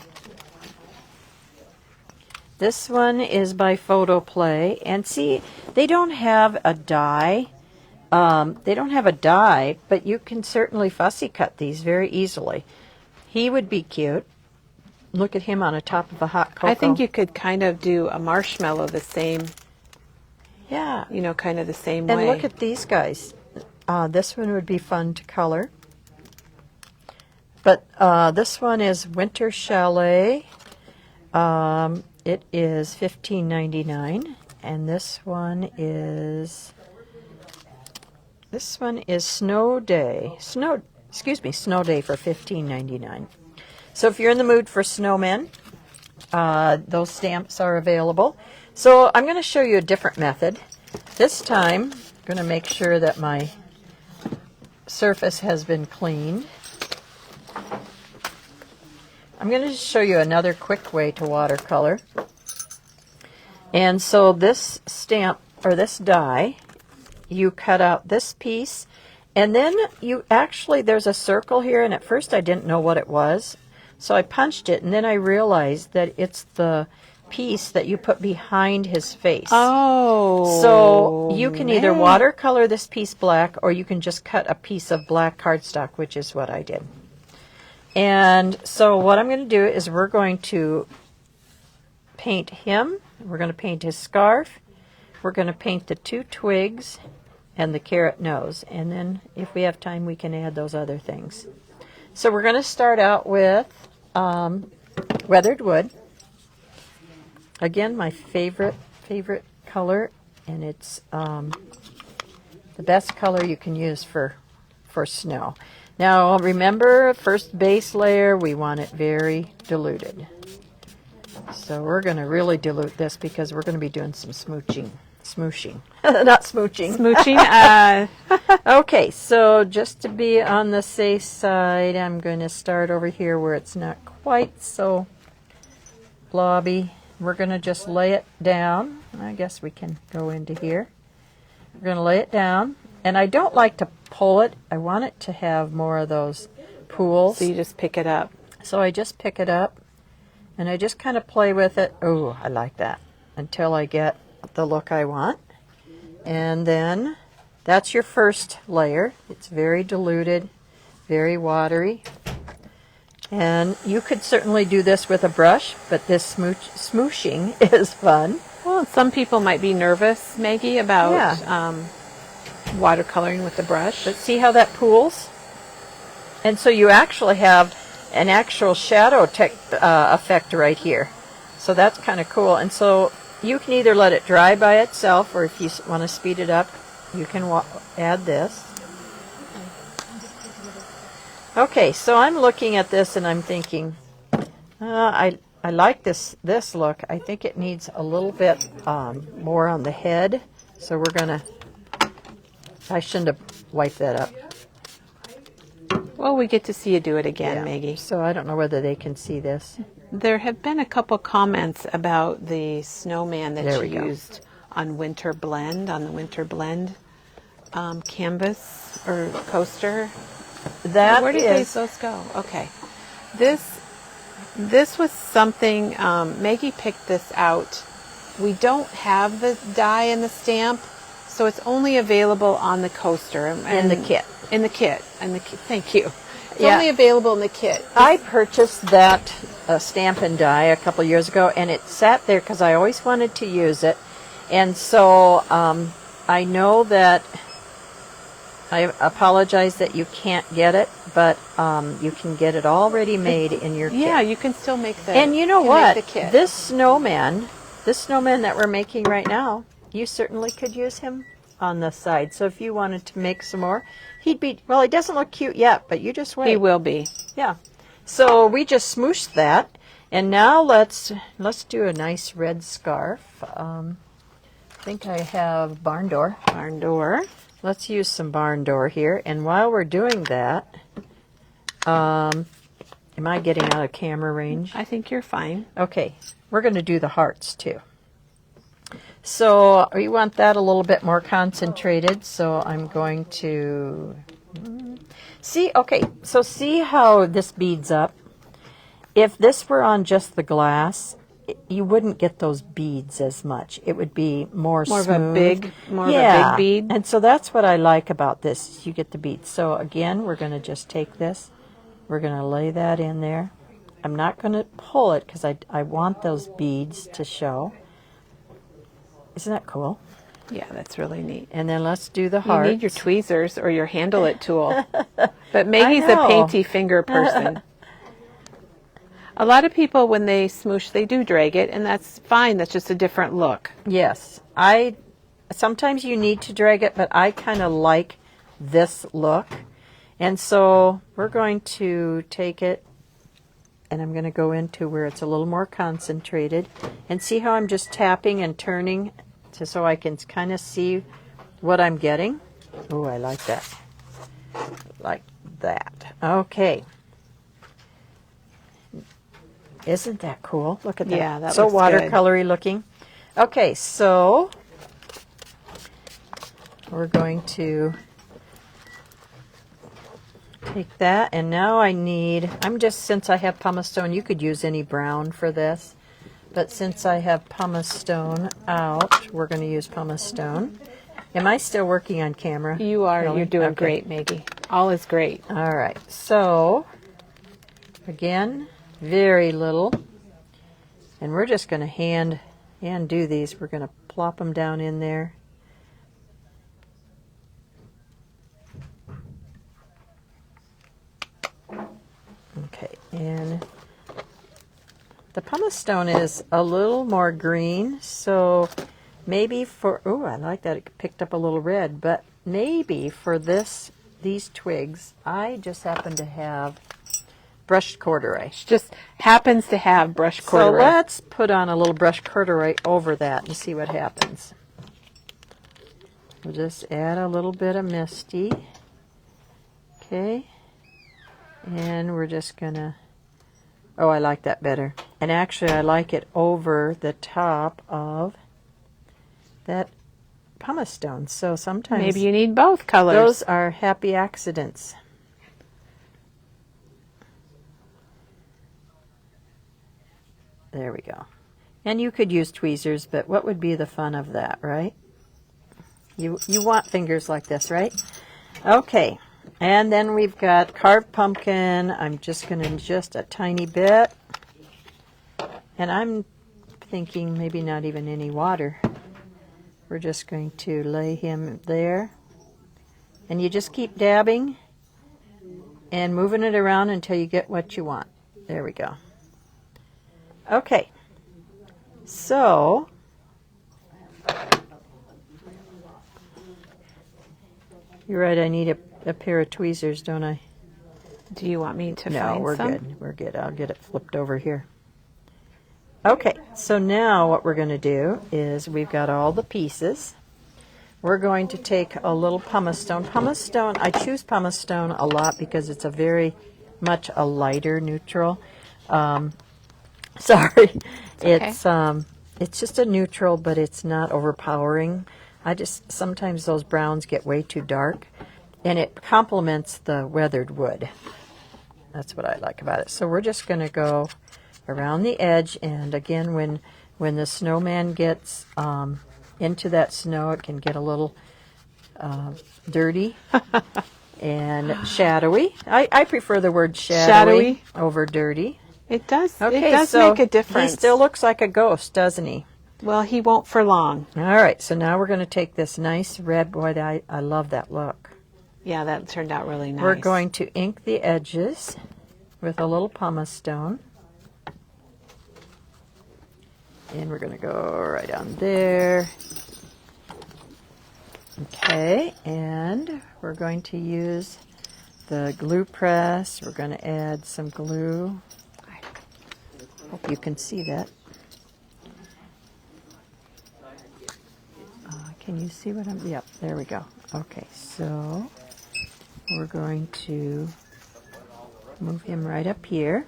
This one is by Photoplay, and see, they don't have a die. But you can certainly fussy cut these very easily. He would be cute. Look at him on the top of a hot cocoa. I think you could kind of do a marshmallow the same, yeah. you know, kind of the same And way. look at these guys. This one would be fun to color. But this one is Winter Chalet. It is $15.99, and this one is Snow Day. Snow Day for $15.99. So if you're in the mood for snowmen, those stamps are available. So I'm going to show you a different method. This time, I'm going to make sure that my surface has been cleaned. I'm going to show you another quick way to watercolor. And so this stamp, or this die, you cut out this piece, and then you actually, there's a circle here, and at first I didn't know what it was. So I punched it, and then I realized that it's the piece that you put behind his face. Oh. So you can either man. watercolor this piece black, or you can just cut a piece of black cardstock, which is what I did. And so what I'm going to do is we're going to paint him. We're going to paint his scarf. We're going to paint the two twigs and the carrot nose. And then if we have time, we can add those other things. So we're going to start out with weathered wood. Again, my favorite color, and it's the best color you can use for snow. Now remember, first base layer, we want it very diluted. So we're going to really dilute this because we're going to be doing some smooshing. Not smooching. Smooching. Okay, so just to be on the safe side, I'm going to start over here where it's not quite so blobby. We're going to just lay it down. I guess we can go into here. We're going to lay it down. And I don't like to pull it. I want it to have more of those pools. So you just pick it up. So I just pick it up, and I just kind of play with it. Oh, I like that. Until I get the look I want. And then that's your first layer. It's very diluted. very watery. And you could certainly do this with a brush, but this smooshing is fun. Well, some people might be nervous, Maggie, about watercoloring with the brush. But see how that pools? And so you actually have an actual shadow effect right here. So that's kind of cool. And so you can either let it dry by itself, or if you want to speed it up, you can add this. Okay, so I'm looking at this and I'm thinking, I like this look. I think it needs a little bit more on the head. So we're going to, I shouldn't have wiped that up. Well, we get to see you do it again, Yeah. Maggie. So I don't know whether they can see this. There have been a couple comments about the snowman that There you we go. used on Winter Blend, on the Winter Blend canvas or coaster. That Where did those go? Okay. This was something, Maggie picked this out. We don't have the die and the stamp, so it's only available on the coaster. In the kit. In the kit. Thank you. It's Yeah. only available in the kit. I purchased that stamp and die a couple years ago, and it sat there because I always wanted to use it. And so I know that I apologize that you can't get it, but you can get it already made in your kit. Yeah, you can still make the And you know can what? make the kit. This snowman that we're making right now, you certainly could use him on the side. So if you wanted to make some more, he'd be, well, he doesn't look cute yet, but you just wait. He will be. Yeah. So we just smooshed that, and now let's do a nice red scarf. I think I have barn door. Barn door. Let's use some barn door here. And while we're doing that, am I getting out of camera range? I think you're fine. Okay, we're going to do the hearts too. So we want that a little bit more concentrated. So I'm going to see. Okay, so see how this beads up. If this were on just the glass, you wouldn't get those beads as much. It would be more More smooth. of a big bead. And so that's what I like about this. You get the beads. So again, we're going to just take this. We're going to lay that in there. I'm not going to pull it because I want those beads to show. Isn't that cool? Yeah, that's really neat. And then let's do the You hearts. need your tweezers or your handle it tool. But Maggie's a know. painty finger person. A lot of people, when they smoosh, they do drag it, and that's fine. That's just a different look. Yes. Sometimes you need to drag it, but I kind of like this look. And so we're going to take it, and I'm going to go into where it's a little more concentrated. And see how I'm just tapping and turning so I can kind of see what I'm getting. Oh, I like that. Like that. Okay. Isn't that cool? Look at that. Yeah, that so looks good. watercolory looking. Okay, so we're going to take that, and now since I have pumice stone, you could use any brown for this, but since I have pumice stone out, we're going to use pumice stone. Am I still working on camera? You are. Really? You're doing Okay. great, Maggie. All is great. All right, so again, very little, and we're just going to hand do these. We're going to plop them down in there. Okay, and the pumice stone is a little more green, so maybe I like that it picked up a little red, but maybe for these twigs, I just happen to have brushed corduroy. Just happens to have brushed So corduroy. let's put on a little brushed corduroy over that and see what happens. We'll just add a little bit of Misty. Okay. And we're just gonna, oh, I like that better. And actually I like it over the top of that pumice stone. So sometimes Maybe you need both colors. those are happy accidents. There we go. And you could use tweezers, but what would be the fun of that, right? You want fingers like this, right? Okay. And then we've got carved pumpkin. I'm just going to just a tiny bit. And I'm thinking maybe not even any water. We're just going to lay him there. And you just keep dabbing and moving it around until you get what you want. There we go. Okay. So, you're right, I need a pair of tweezers, don't I? Do you want me to No, find we're some? good. We're good. I'll get it flipped over here. Okay, so now what we're going to do is we've got all the pieces. We're going to take a little pumice stone. Pumice stone, I choose pumice stone a lot because it's a very much a lighter neutral. Sorry, okay. it's just a neutral, but it's not overpowering. Sometimes those browns get way too dark, and it complements the weathered wood. That's what I like about it. So we're just going to go around the edge, and again, when the snowman gets into that snow, it can get a little dirty and shadowy. I prefer the word shadowy over dirty. It does. Okay, it does so make a difference. He still looks like a ghost, doesn't he? Well, he won't for long. All right, so now we're going to take this nice red. Boy, I love that look. Yeah, that turned out really nice. We're going to ink the edges with a little pumice stone. And we're going to go right on there. Okay, and we're going to use the glue press. We're going to add some glue. I hope you can see that. Can you see what I'm... Yep, there we go. Okay, so we're going to move him right up here.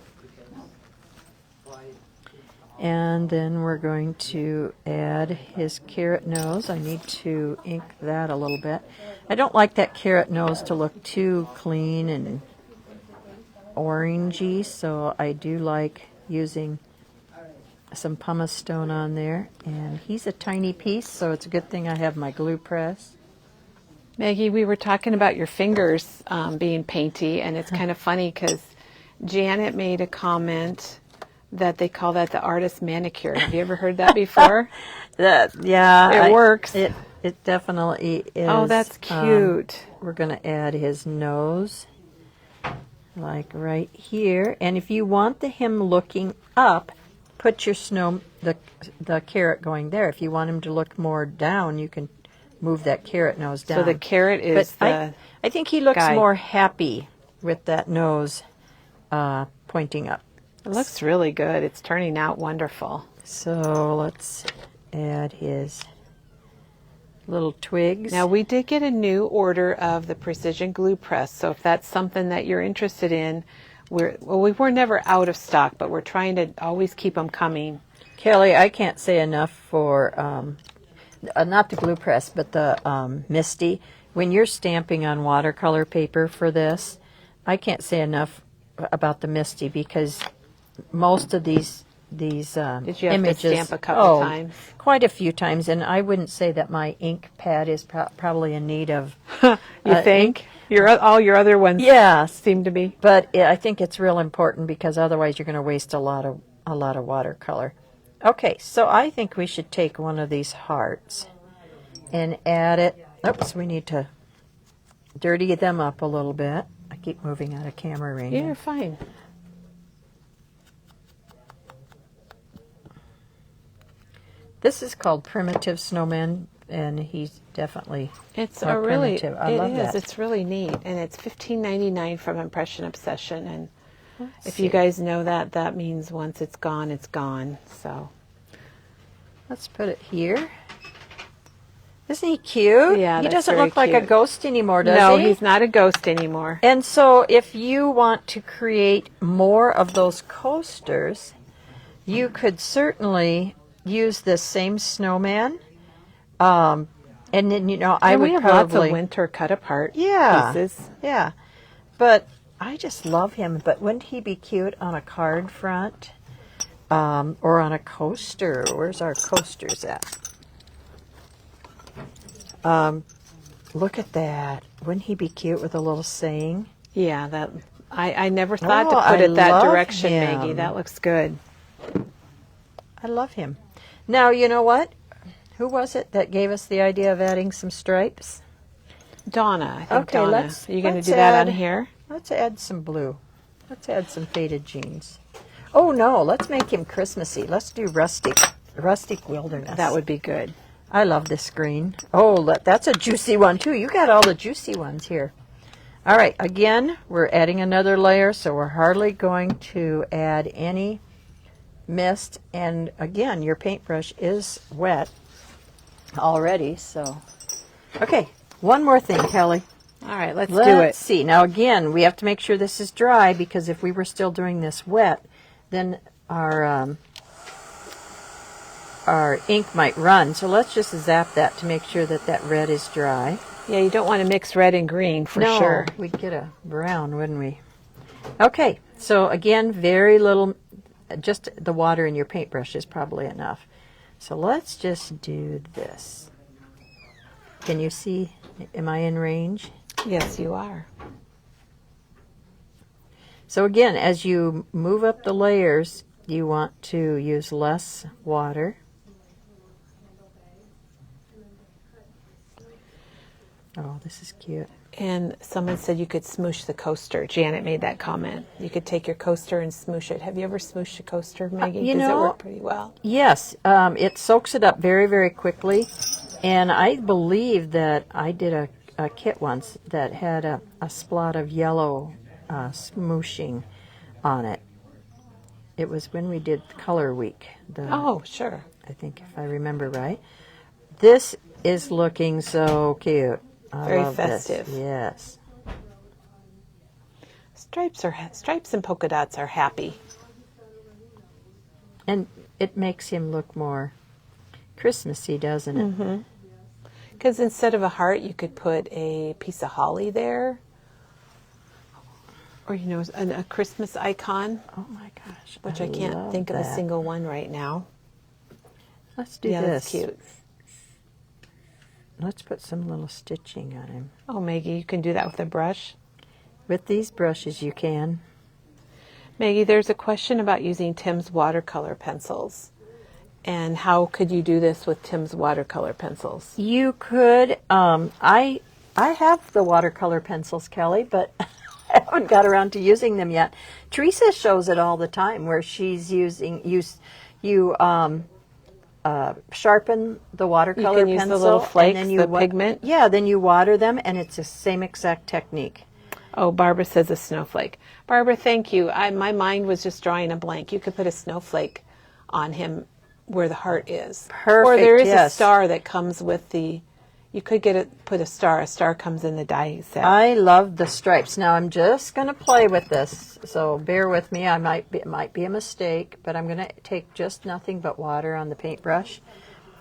And then we're going to add his carrot nose. I need to ink that a little bit. I don't like that carrot nose to look too clean and orangey, so I do like using some pumice stone on there. And he's a tiny piece, so it's a good thing I have my glue press. Maggie, we were talking about your fingers being painty, and it's kind of funny because Janet made a comment that they call that the artist manicure. Have you ever heard that before? Yeah. It works. It definitely is. Oh, that's cute. We're going to add his nose, like right here. And if you want him looking up, put your the carrot going there. If you want him to look more down, you can move that carrot nose down. So the carrot is I think he looks more happy with that nose pointing up. It looks really good. It's turning out wonderful. So let's add his little twigs. Now we did get a new order of the precision glue press, so if that's something that you're interested in, we were never out of stock, but we're trying to always keep them coming. Kelly, I can't say enough for not the glue press, but the Misty. When you're stamping on watercolor paper for this, I can't say enough about the Misty because most of these Did you have images, to stamp a couple times? Quite a few times, and I wouldn't say that my ink pad is probably in need of. You think? All your other ones, seem to be. But I think it's real important because otherwise you're going to waste a lot of watercolor. Okay, so I think we should take one of these hearts and add it. Oops, we need to dirty them up a little bit. I keep moving out of camera range. Yeah, you're fine. This is called Primitive Snowman, and he's definitely It's more a really primitive. I love that. It's really neat, and it's $15.99 from Impression Obsession. And if you guys know that, that means once it's gone, it's gone. So let's put it here. Isn't he cute? Yeah, he that's doesn't very look like a cute. ghost anymore, does he? No, he's not a ghost anymore. And so if you want to create more of those coasters, you could certainly use this same snowman. And then, I would we have probably... lots of winter cut-apart Yeah, pieces. yeah. But I just love him. But wouldn't he be cute on a card front? Or on a coaster? Where's our coasters at? Look at that. Wouldn't he be cute with a little saying? Yeah, that I never thought to Oh, put I it that love direction, him. Maggie. That looks good. I love him. Now, you know what? Who was it that gave us the idea of adding some stripes? Donna, I think Okay, Donna. let's- Are you going to let's do that add- on here? Let's add some blue. Let's add some faded jeans. Oh, no, let's make him Christmassy. Let's do rustic wilderness. That would be good. I love this green. Oh, that's a juicy one, too. You got all the juicy ones here. All right, again, we're adding another layer, so we're hardly going to add any mist. And again, your paintbrush is wet already, so. Okay, one more thing, Kelly. All right, let's do Let's it. see. Now, again, we have to make sure this is dry, because if we were still doing this wet, then our ink might run. So let's just zap that to make sure that that red is dry. Yeah, you don't want to mix red and green for No, sure. we'd get a brown, wouldn't we? Okay, so again, very little, just the water in your paintbrush is probably enough. So let's just do this. Can you see? Am I in range? Yes, you are. So again, as you move up the layers, you want to use less water. Oh, this is cute. And someone said you could smoosh the coaster. Janet made that comment. You could take your coaster and smoosh it. Have you ever smooshed a coaster, Maggie? you Does it know, work pretty well? Yes, it soaks it up very, very quickly. And I believe that I did a kit once that had a spot of yellow smooshing on it. It was when we did Color Week. Oh, sure. I think if I remember right. This is looking so cute. I Very love this. festive. Yes. Stripes and polka dots are happy. And it makes him look more Christmassy, doesn't it? Mm-hmm. Because instead of a heart, you could put a piece of holly there. Or, you know, a Christmas icon, Oh my gosh. which I can't love think of a that. single one right now. Let's do Yeah, this. that's cute. Let's put some little stitching on him. Oh, Maggie, you can do that with a brush. With these brushes you can. Maggie, there's a question about using Tim's watercolor pencils. And how could you do this with Tim's watercolor pencils? You could, I have the watercolor pencils, Kelly, but I haven't got around to using them yet. Teresa shows it all the time where she's using, you sharpen the watercolor You can use pencil. the little flakes, and then you the pigment? Yeah, then you water them, and it's the same exact technique. Oh, Barbara says a snowflake. Barbara, thank you. My mind was just drawing a blank. You could put a snowflake on him where the heart is. Perfect, Or there is a yes. star that comes with the, you could put a star. A star comes in the die set. I love the stripes. Now I'm just going to play with this, so bear with me. It might be a mistake, but I'm going to take just nothing but water on the paintbrush.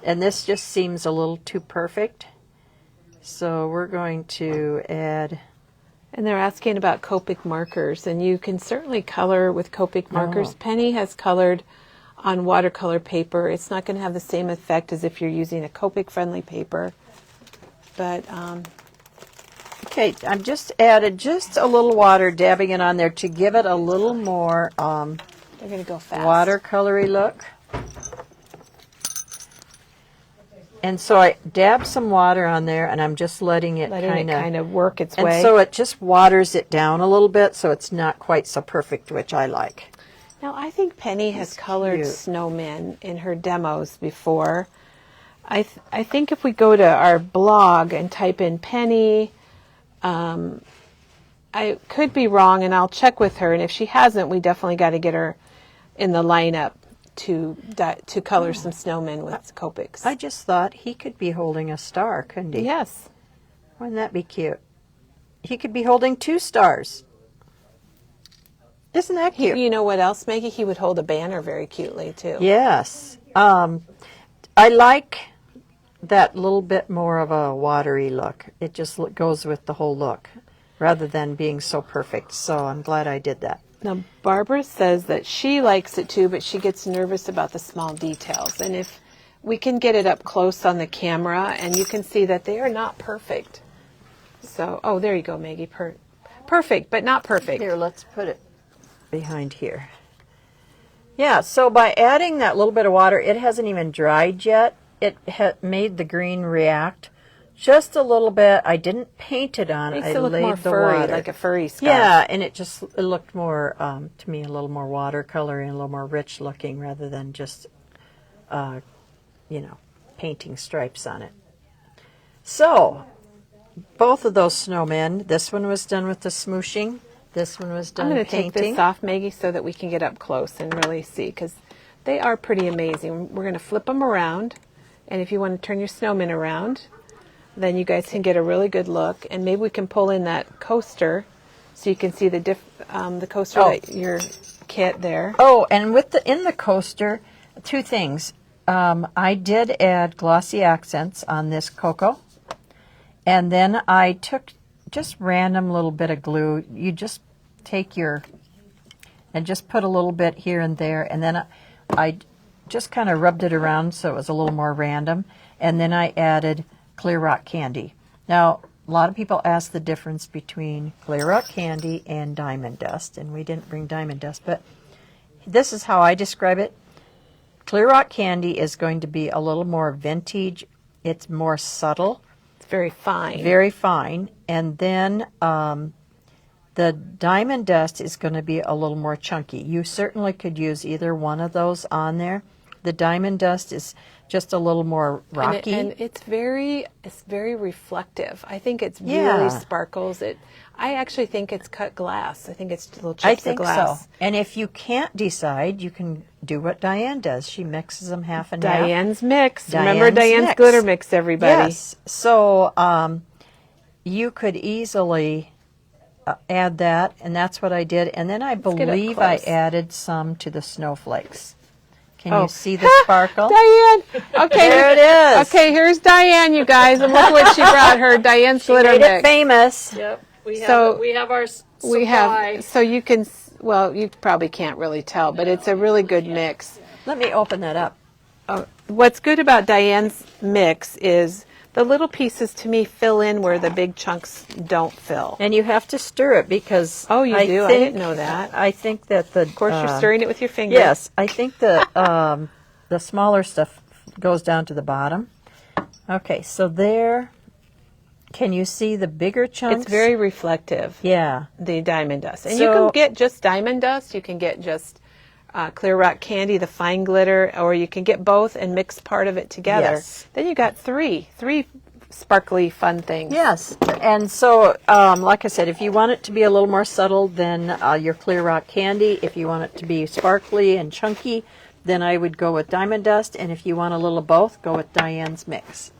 And this just seems a little too perfect. So we're going to add... And they're asking about Copic markers, and you can certainly color with Copic markers. Oh. Penny has colored on watercolor paper. It's not going to have the same effect as if you're using a Copic-friendly paper. But Okay, I've just added just a little water, dabbing it on there to give it a little more they're going to go fast. watercolory look. And so I dab some water on there, and I'm just letting it kind of work its and way. so it just waters it down a little bit, so it's not quite so perfect, which I like. Now, I think Penny has colored cute. snowmen in her demos before. I think if we go to our blog and type in Penny, I could be wrong, and I'll check with her. And if she hasn't, we definitely got to get her in the lineup to color some snowmen with Copics. I just thought he could be holding a star, couldn't he? Yes. Wouldn't that be cute? He could be holding 2 stars. Isn't that cute? You know what else, Maggie? He would hold a banner very cutely, too. Yes. I like that little bit more of a watery look. It just goes with the whole look rather than being so perfect. So I'm glad I did that. Now, Barbara says that she likes it too, but she gets nervous about the small details. And if we can get it up close on the camera, and you can see that they are not perfect. So, oh, there you go, Maggie. Perfect, but not perfect. Here, let's put it behind here. Yeah, so by adding that little bit of water, it hasn't even dried yet. It made the green react just a little bit. I didn't paint it on. Makes I it look laid more the furry, water. like a furry scarf. Yeah, and it looked more, to me, a little more watercolory and a little more rich looking rather than just, painting stripes on it. So, both of those snowmen, this one was done with the smooshing, this one was done I'm going to painting. take this off, Maggie, so that we can get up close and really see, because they are pretty amazing. We're going to flip them around, and if you want to turn your snowman around, then you guys can get a really good look, and maybe we can pull in that coaster so you can see the coaster that your kit there. Oh, and in the coaster, two things. I did add glossy accents on this cocoa, and then I took just random little bit of glue. You just take and just put a little bit here and there, and then I just kind of rubbed it around so it was a little more random, and then I added clear rock candy. Now, a lot of people ask the difference between clear rock candy and diamond dust, and we didn't bring diamond dust, but this is how I describe it. Clear rock candy is going to be a little more vintage. It's more subtle. It's very fine. Very fine. And then the diamond dust is going to be a little more chunky. You certainly could use either one of those on there. The diamond dust is just a little more rocky. And it's very reflective. I think it's really sparkles. I actually think it's cut glass. I think it's little chips of glass. I think so. And if you can't decide, you can do what Diane does. She mixes them half and half. Diane's mix. Remember Diane's glitter mix, everybody. Yes. So you could easily add that, and that's what I did. And then I believe I added some to the snowflakes. Can you see the sparkle? Diane! Okay, there it is. Okay, here's Diane, you guys, and look what she brought her. Diane's glitter made mix. It famous. Yep. We have our supply. So you can, well, you probably can't really tell, but it's a really good mix. Let me open that up. What's good about Diane's mix is the little pieces, to me, fill in where the big chunks don't fill. And you have to stir it because... Oh, you do? I didn't know that. I think that the... Of course, you're stirring it with your fingers. Yes. I think the smaller stuff goes down to the bottom. Okay, so there... Can you see the bigger chunks? It's very reflective. Yeah. The diamond dust. And you can get just diamond dust. You can get just clear rock candy, the fine glitter, or you can get both and mix part of it together. Yes. Then you got three sparkly fun things. Yes. And so, like I said, if you want it to be a little more subtle, then your clear rock candy. If you want it to be sparkly and chunky, then I would go with diamond dust. And if you want a little of both, go with Diane's mix.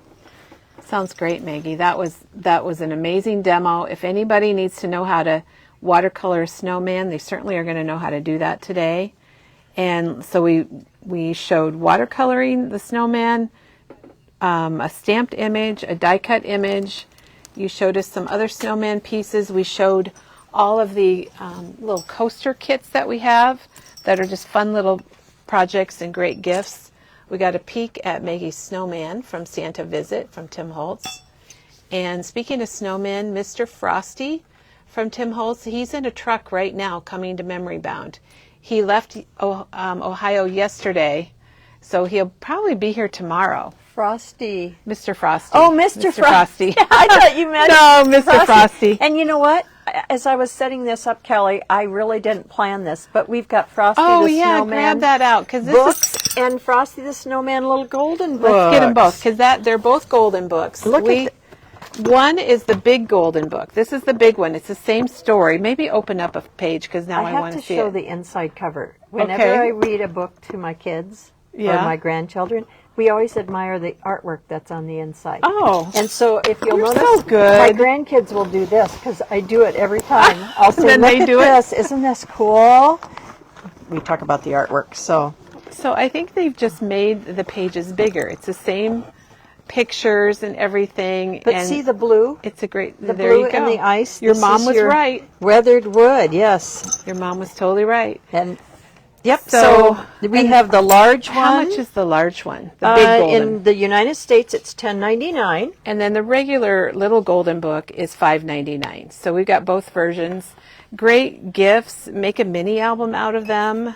Sounds great, Maggie. That was an amazing demo. If anybody needs to know how to watercolor a snowman, they certainly are going to know how to do that today. And so we showed watercoloring the snowman, a stamped image, a die cut image. You showed us some other snowman pieces. We showed all of the little coaster kits that we have that are just fun little projects and great gifts. We got a peek at Maggie's snowman from Santa Visit from Tim Holtz. And speaking of snowmen, Mr. Frosty from Tim Holtz, he's in a truck right now coming to Memory Bound. He left Ohio yesterday, so he'll probably be here tomorrow. Frosty. Mr. Frosty. Oh, Mr. Frosty. I thought you meant No, Mr. Frosty. And you know what? As I was setting this up, Kelly, I really didn't plan this, but we've got Frosty the Snowman. Grab that out, because this books and Frosty the Snowman little golden books. Let's get them both, because they're both golden books. One is the big golden book. This is the big one. It's the same story. Maybe open up a page, because now I want to see it. I have to show the inside cover. Whenever I read a book to my kids or my grandchildren, we always admire the artwork that's on the inside. Oh. And so if you'll notice, so good. my grandkids will do this, because I do it every time. I'll say, then look they at do this. Isn't this cool? We talk about the artwork, So I think they've just made the pages bigger. It's the same pictures and everything. But and see the blue? It's a great... The there blue you go. and the ice. Your This mom is was your right. Weathered wood, yes. Your mom was totally right. And Yep. So, So we have the large one. how much is the large one? The big golden. In the United States, it's $10.99. And then the regular little golden book is $5.99. So we've got both versions. Great gifts. Make a mini album out of them.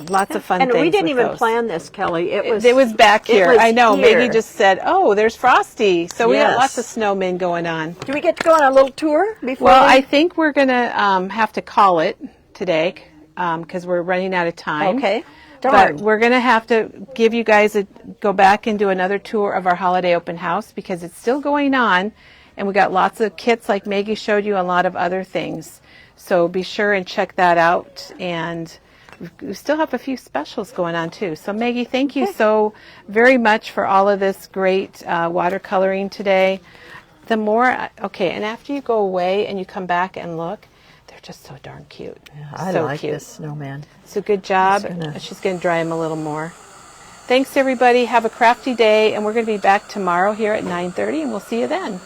Lots of fun And things. we didn't with even those. plan this, Kelly. It was back here. was I know. here. Maggie just said, "Oh, there's Frosty." So we got Yes. lots of snowmen going on. Do we get to go on a little tour before? Well, I think we're gonna have to call it today because we're running out of time. Okay. But Darn. we're going to have to give you guys go back and do another tour of our holiday open house because it's still going on, and we got lots of kits like Maggie showed you, a lot of other things. So be sure and check that out, and we still have a few specials going on too. So Maggie, thank you so very much for all of this great watercoloring today. The more, okay, and after you go away and you come back and look, they're just so darn cute. I so like cute. this snowman. So good job. She's going to dry them a little more. Thanks, everybody. Have a crafty day, and we're going to be back tomorrow here at 9:30, and we'll see you then.